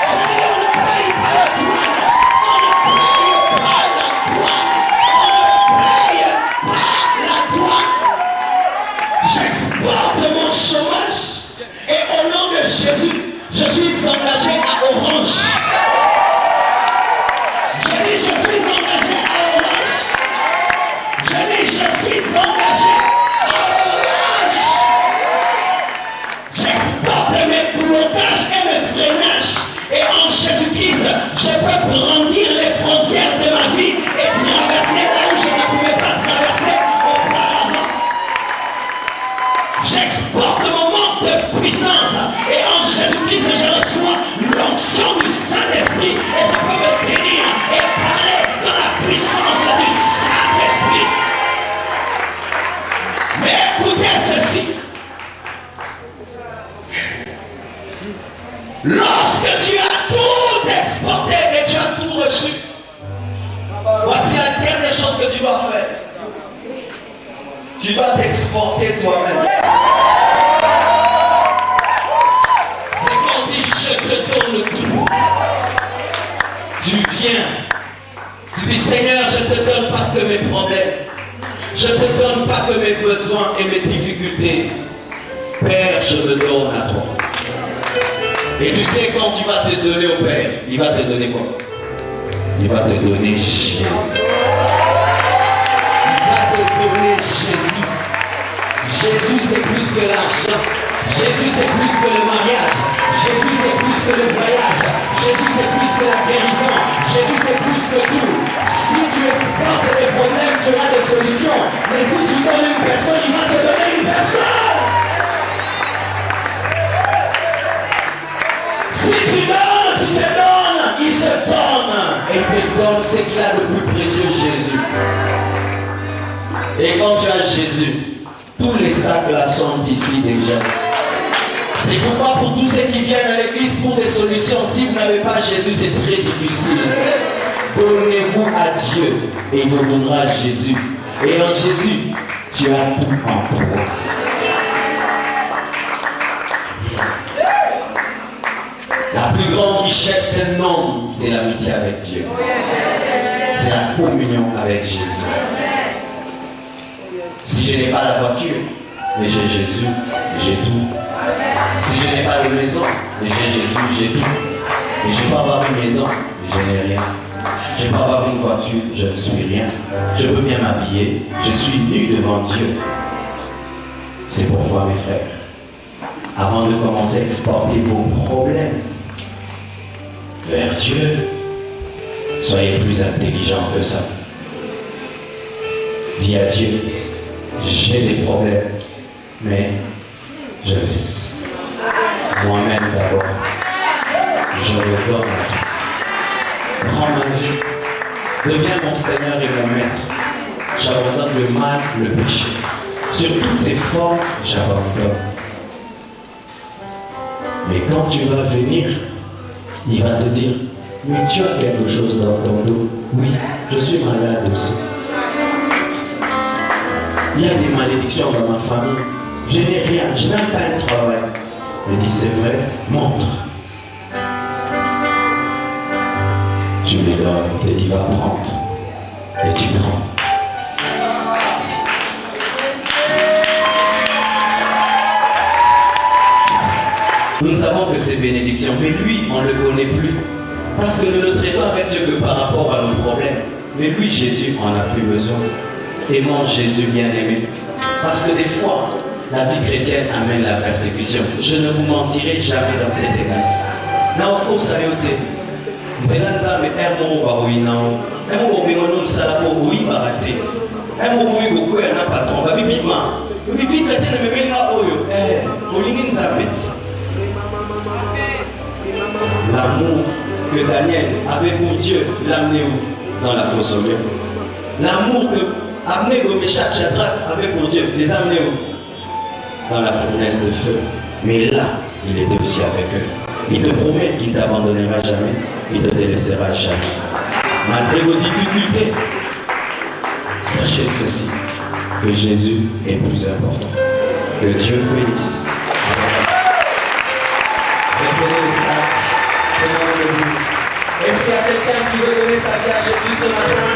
Je dis on ne paye pas la douane. On ne paye pas la douane. On ne paye pas la douane. J'exporte mon chômage. Et au nom de Jésus, je suis engagé à Orange. Je dis je suis engagé à Orange. Je dis je suis engagé à Orange. J'exporte mes blocages et mes freinages. Et en Jésus-Christ, je peux brandir les frontières de ma vie et traverser là où je ne pouvais pas traverser auparavant. J'exporte mon manque de puissance. Et en Jésus-Christ, je reçois l'onction du Saint-Esprit. Et je peux me tenir et parler dans la puissance du Saint-Esprit. Mais écoutez ceci. Lorsque tu as tout exporté et tu as tout reçu, voici la dernière chose que tu dois faire. Tu dois t'exporter toi-même. C'est quand on dit je te donne tout. Tu viens. Tu dis Seigneur, je te donne parce que mes problèmes. Je te donne pas que mes besoins et mes difficultés. Père, je me donne à toi. Et tu sais quand tu vas te donner au Père, il va te donner quoi? Il va te donner Jésus. Il va te donner Jésus. Jésus c'est plus que l'argent. Jésus c'est plus que le mariage. Jésus c'est plus que le voyage. Jésus c'est plus que la guérison. Jésus c'est plus que tout. Si tu exportes des problèmes, tu auras des solutions. Mais si tu donnes une personne, il va te donner une personne. Si tu donnes, tu te donnes, il se donne et te donne ce qu'il a de plus précieux, Jésus. Et quand tu as Jésus, tous les sacs là sont ici déjà. C'est pourquoi pour tous ceux qui viennent à l'église pour des solutions, si vous n'avez pas Jésus, c'est très difficile. Donnez-vous à Dieu et il vous donnera Jésus. Et en Jésus, tu as tout en toi. La plus grande richesse d'un homme, c'est l'amitié avec Dieu. C'est la communion avec Jésus. Si je n'ai pas la voiture, mais j'ai Jésus, j'ai tout. Si je n'ai pas de maison, mais j'ai Jésus, j'ai tout. Mais je ne peux avoir une maison, mais je n'ai rien. Je ne peux avoir une voiture, je ne suis rien. Je peux bien m'habiller, je suis nu devant Dieu. C'est pourquoi, mes frères, avant de commencer à exporter vos problèmes vers Dieu, soyez plus intelligents que ça. Dis à Dieu, j'ai des problèmes, mais je laisse. Moi-même d'abord, je le donne à toi. Prends ma vie, deviens mon Seigneur et mon Maître. J'abandonne le mal, le péché. Sur toutes ses formes, j'abandonne. Mais quand tu vas venir, il va te dire, Mais tu as quelque chose dans ton dos. Oui, je suis malade aussi. Il y a des malédictions dans ma famille. Je n'ai rien, je n'ai même pas un travail. Je dis, c'est vrai, montre. Tu me donnes, il te dit, va prendre. Et tu prends. Nous savons que c'est bénédiction, mais lui, on ne le connaît plus. Parce que nous ne traitons avec Dieu que par rapport à nos problèmes. Mais lui, Jésus, on n'a plus besoin. Aimons Jésus bien-aimé. Parce que des fois, la vie chrétienne amène la persécution. Je ne vous mentirai jamais dans cette église. Naoko sayote. Zela nzambe emo baoinao. Emo bomingono msalapo boi barate. Emo boi goko ya na patron ba bibima. Bibi chrétienne memelinga oyo. Olingi nzambe. L'amour que Daniel avait pour Dieu, l'amener où? Dans la fosse au lieu. L'amour que Abnego, Meshach, Shadrach avait pour Dieu, les amener où? Dans la fournaise de feu. Mais là, il était aussi avec eux. Il te promet qu'il ne t'abandonnera jamais, il ne te délaissera jamais. Malgré vos difficultés, sachez ceci, que Jésus est plus important. Que Dieu bénisse. Est-ce qu'il y a quelqu'un qui veut donner sa vie à Jésus ce matin?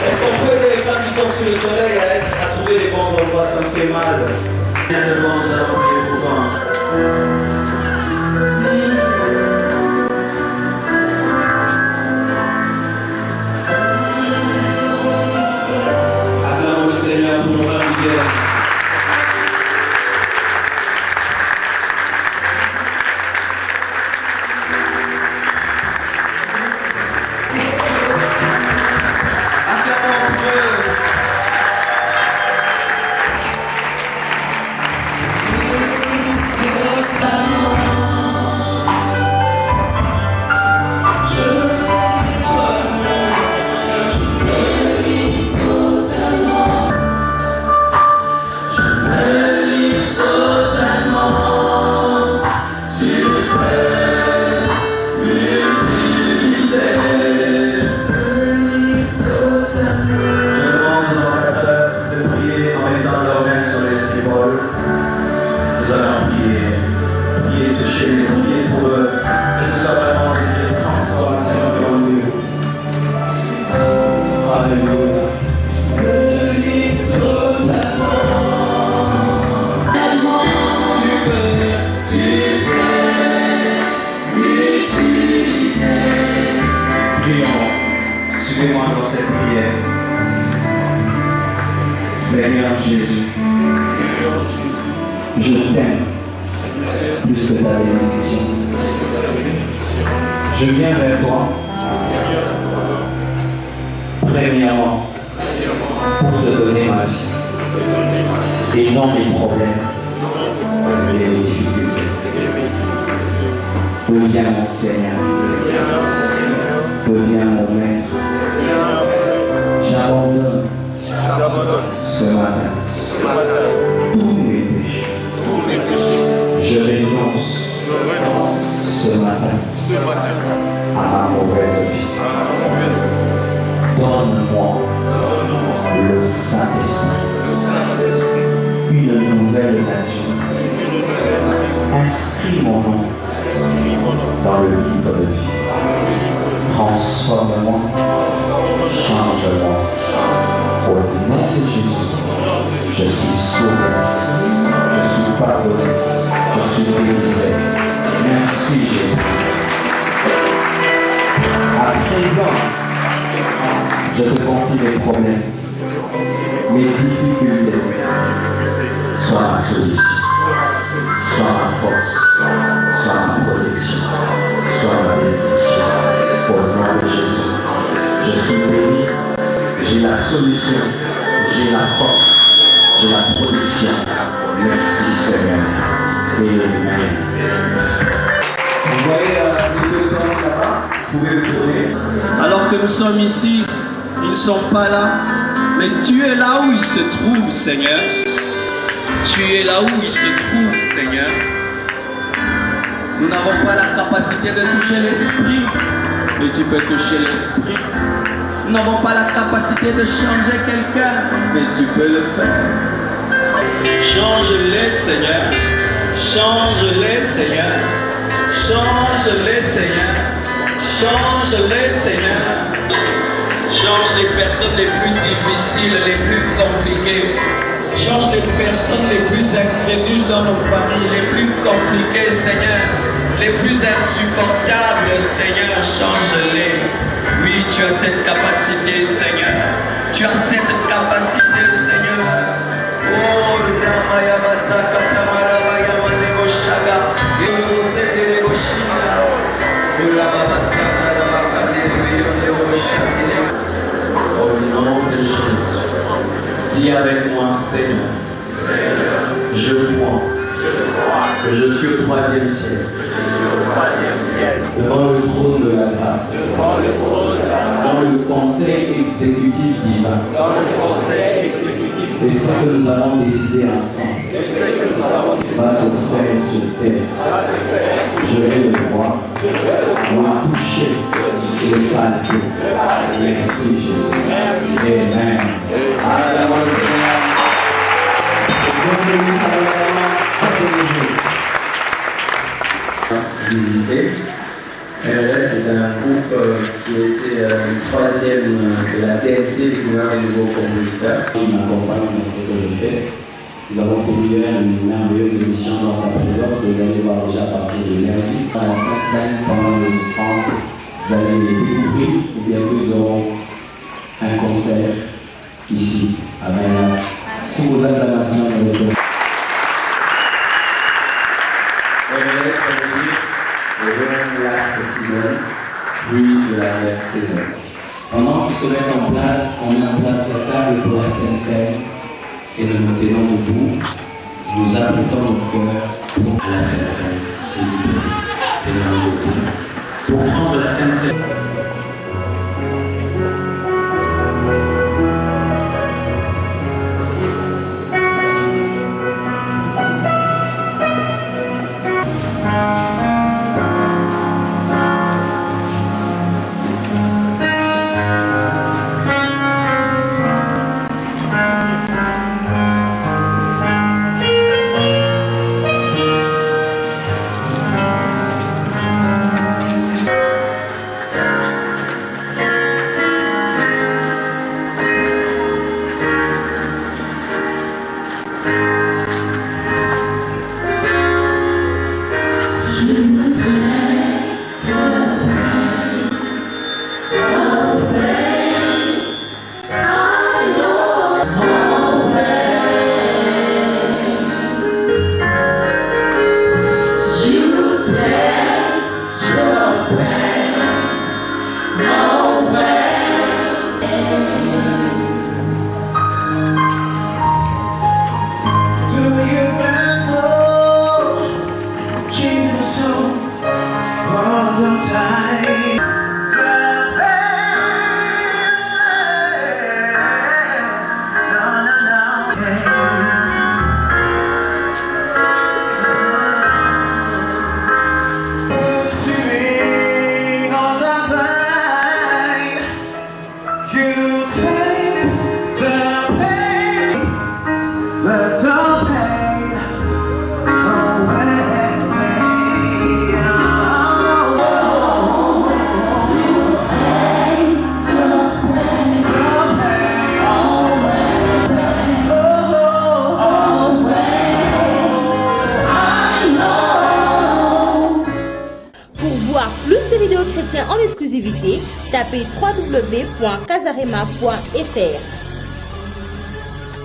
Est-ce qu'on peut aider les femmes qui sont sous le soleil à trouver les bons endroits? Ça me fait mal. Viens devant, nous allons prier pour toi. Acclamons le Seigneur pour nos femmes d'hier. Suivez-moi dans cette prière. Seigneur Jésus, je t'aime plus que ta bénédiction. Je viens vers toi, premièrement, pour te donner ma vie, et non mes problèmes et mes difficultés. Deviens mon Seigneur, deviens mon Maître. J'abandonne ce matin tous mes péchés. Je renonce ce matin à ma mauvaise vie. Donne-moi le Saint-Esprit, une nouvelle nature. Inscris mon nom dans le livre de vie. Transforme-moi, change-moi. Au nom de Jésus, je suis sauvé, je suis pardonné, je suis délivré. Merci Jésus. À présent, je te confie mes problèmes, mes difficultés. Sois ma solution, sois ma force, sois ma protection, sois ma bénédiction. Au nom de Jésus, je suis béni, j'ai la solution, j'ai la force, j'ai la protection. Merci Seigneur. Amen. Vous voyez les deux temps là-bas, vous pouvez le tourner. Alors que nous sommes ici, ils ne sont pas là, mais tu es là où ils se trouvent, Seigneur. Tu es là où ils se trouvent, Seigneur. Nous n'avons pas la capacité de toucher l'esprit, mais tu peux toucher l'esprit. Nous n'avons pas la capacité de changer quelqu'un, mais tu peux le faire. Change-les, Seigneur. Change-les, Seigneur. Change-les, Seigneur. Change-les, Seigneur. Change les personnes les plus difficiles, les plus compliquées. Change les personnes les plus incrédules dans nos familles, les plus compliquées, Seigneur. Les plus insupportables, Seigneur, change-les. Oui, tu as cette capacité, Seigneur. Tu as cette capacité, Seigneur. Oh, Ramaya Bazaka Tamarabaya Manemoshaga, Yosete Negoshina, Urababasaka Ramakade, au nom de Jésus, dis avec moi, Seigneur, je crois que je suis au 3e ciel, devant le trône de la grâce, dans le conseil exécutif divin, et ce que nous avons décidé ensemble va se faire sur terre. Je vais le voir, me toucher et le palper. Merci Jésus. Amen. Alléluia. Visiter. RLS, c'est un groupe qui était le 3e de la TNC, découvert des nouveaux compositeurs. Il m'accompagne dans ce que je fais. Nous avons publié une merveilleuse émission dans sa présence. Vous allez voir déjà à partir de lundi. Dans la Sainte-Seine, pendant les offrandes, vous allez les découvrir. Et bien nous aurons un concert ici, à Vaillant, sous vos acclamations de les RLS, ça veut dire the very last season, puis de la dernière saison. Pendant qu'ils se mettent en place, on met en place la table pour la Sainte-Seine et nous nous tenons debout. Nous apprêtons notre cœur pour la Sainte-Seine, s'il vous plaît. Tenons debout. Pour prendre la Sainte-Seine. En exclusivité, tapez www.casarema.fr.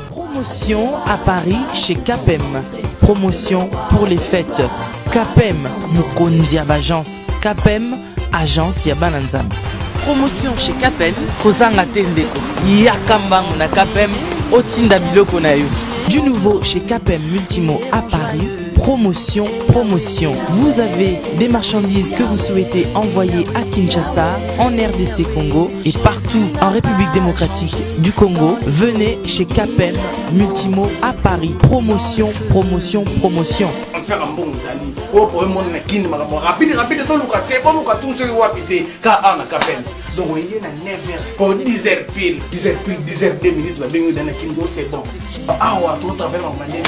Promotion à Paris chez Capem. Promotion pour les fêtes. Capem, Mukondi Abagence. Capem, agence Yabananzam. Promotion chez Capem, Kozanga Tendeko. Yakambango na Capem, Otinda Biloko na yo. Du nouveau chez Capem Multimo à Paris. Promotion. Vous avez des marchandises que vous souhaitez envoyer à Kinshasa, en RDC Congo et partout en République démocratique du Congo. Venez chez Capem Multimo à Paris. Promotion. transfert en bon zali. Oh pour mon nakini makambo rapide to lukate bon lukatu so wapite ka ana kapel. Donc on est à 9h pour 10h pile 10h 2 minutes va bengu dans nakini c'est bon. Ah ouais tout travers en manière.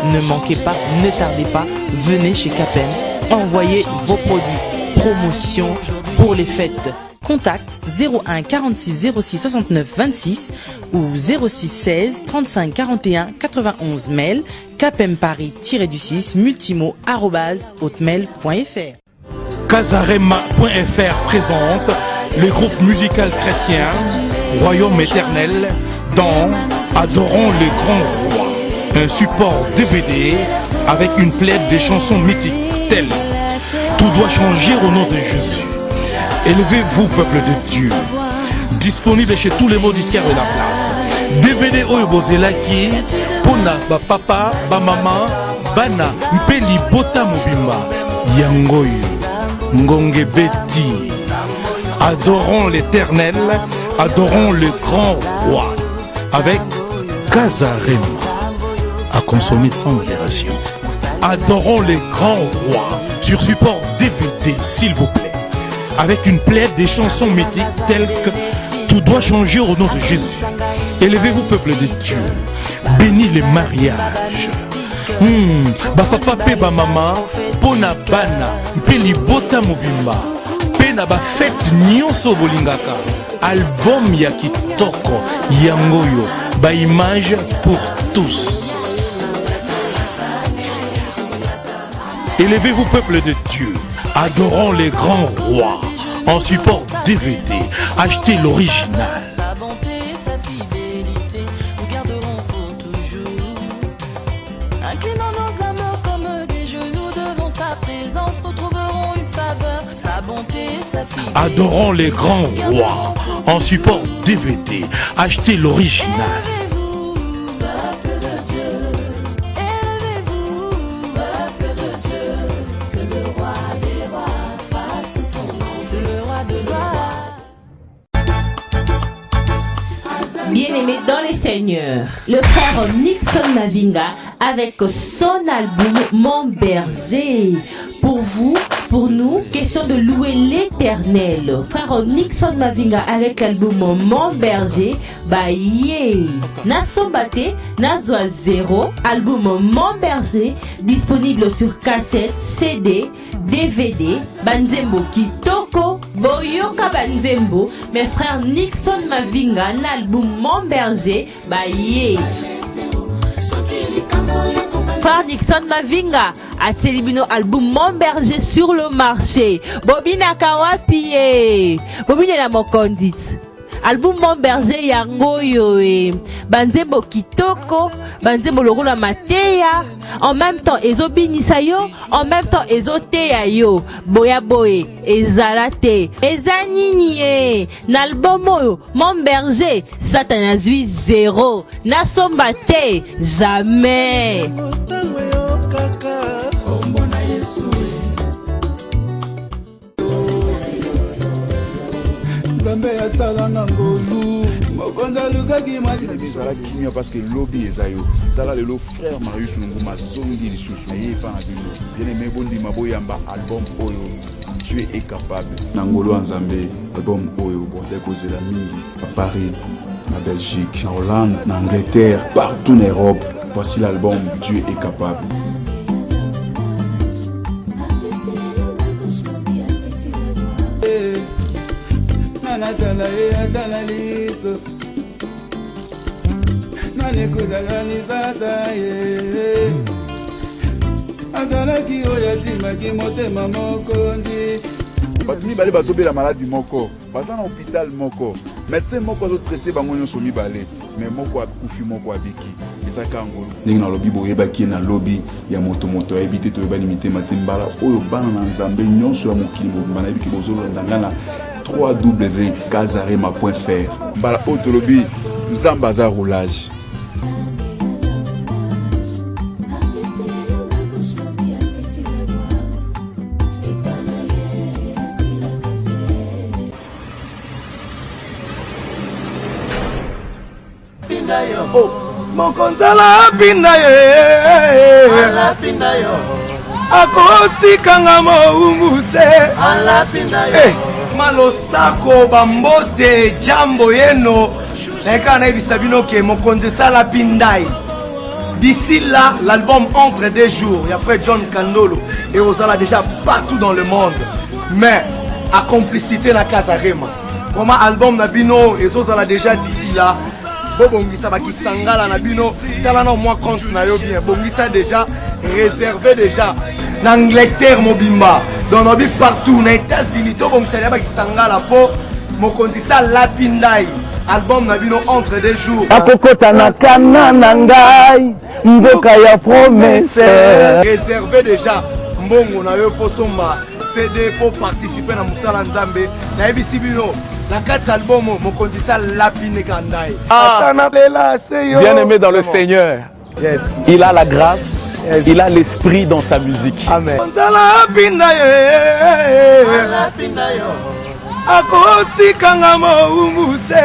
Ne manquez pas, ne tardez pas, venez chez Capem, envoyez vos produits, promotion pour les fêtes. Contact 01 46 06 69 26 ou 06 16 35 41 91. Mail capempari-du6 multimo@hotmail.fr. Casarema.fr présente le groupe musical chrétien Royaume éternel dans Adorons le grand roi, un support DVD avec une plaide des chansons mythiques telles Tout doit changer au nom de Jésus. Élevez-vous, peuple de Dieu. Disponible chez tous les mots disquaires de la place. DVD Oyobozelaki, Pona, Papa, Maman, Bana, Mpeli, Bota Mobimba, Yangoyo, Ngonge Beti. Adorons l'éternel, adorons le grand roi. Avec Casarema, à consommer sans modération. Adorons le grand roi sur support DVD, s'il vous plaît. Avec une plaide des chansons mythiques telles que Tout doit changer au nom de Jésus. Élevez-vous, peuple de Dieu. Bénis les mariages. Papa pe ba mama, pona bana, peli bota mobimba. Pena ba fête nyonso bolingaka. Album ya kitoko, yangoyo, ba image pour tous. Élevez-vous, peuple de Dieu. Adorons les grands rois. En support DVD. Achetez l'original. Sa bonté, sa fidélité, nous garderons pour toujours. Inclinons nos âmes comme des genoux devant sa présence, nous trouverons une faveur. Sa bonté, sa fidélité. Adorons les grands rois. En support DVD. Achetez l'original. Bien-aimé dans les seigneurs, le frère Nixon Mavinga avec son album Mon Berger. Pour vous, pour nous, question de louer l'éternel. Frère Nixon Mavinga avec l'album Mon Berger, Baye. Nasombate, Nazwa Zero, album Mon Berger, disponible sur cassette, CD, DVD, Banzembo Kitoko, Boyoka Banzembo, mes frères Nixon Mavinga, un album Mon Berger, Baye. Frère Nixon Mavinga a célébré album Mon Berger sur le marché. Bobina Kawapi, Bobina la Mokondit. Album Mon Berger yango yoe. Banzembo Kitoko, Banzembo Lorola Mateya. En même temps, ezobinisa yo, en même temps, ezoteya yo. Boya boye, ezalate, ezaniniye. N'album yo, Mon Berger, Satanazui 0. Nasombate, jamais. Parce que lobby est ayo. Tala le frère Marius Nguma zongi lisusu ye pa na bino. Bien aimé bondi maboyamba album oyo. Tu es capable. Nangolo Nzambe album oyo bon déposer la mingi à Paris, en Belgique, en Hollande, en Angleterre, partout en Europe. Voici l'album Dieu est capable. Batumi balé bazobe la maladie moko, basa na hôpital moko, médecin moko zo traité bango nyonso mibale, mais moko akufi moko abiki. Esa kangolo. Ningi na lobby boye baki na lobby ya moto ebité to ebani mitema tembala oyo bana na Nzambe nyonso ya mokili bana ebiki bozolo ndangana www.casarema.fr. Bala autolobby Nzamba za roulage. Oh, mon konzala pinda ye, ala pinda yo. akotikanga mowumbu te malosako bambote jambo yeno eka nayebisa bino ke mokonzi esala pindai. D'ici là, l'album entre des jours. Il y a frère John Kandolo et Osala déjà partout dans le monde. Mais à complicité na Kazarema. Comment album Nabino et Osala déjà d'ici là. Bongisa baki sangala Nabino. Talana au moins compte na yo bien. Bongisa déjà réservé déjà. L'Angleterre mobimba. Dans nos vies partout. Na États-Unis. To bongisa baki sangala po. Mokondisa lapindai. Album Nabino entre des jours. Akokota na kana nangai. Mboka ya promesse. Réservé déjà mbongo na yo posomba CD pour participer na musala nzambe na ebisi bino na 4 albums mokonzi sa lapine kandai. Bien aimé dans le Seigneur. Yes. Il a la grâce, yes. Il a l'esprit dans sa musique. Amen. Akotikanga mowumbu te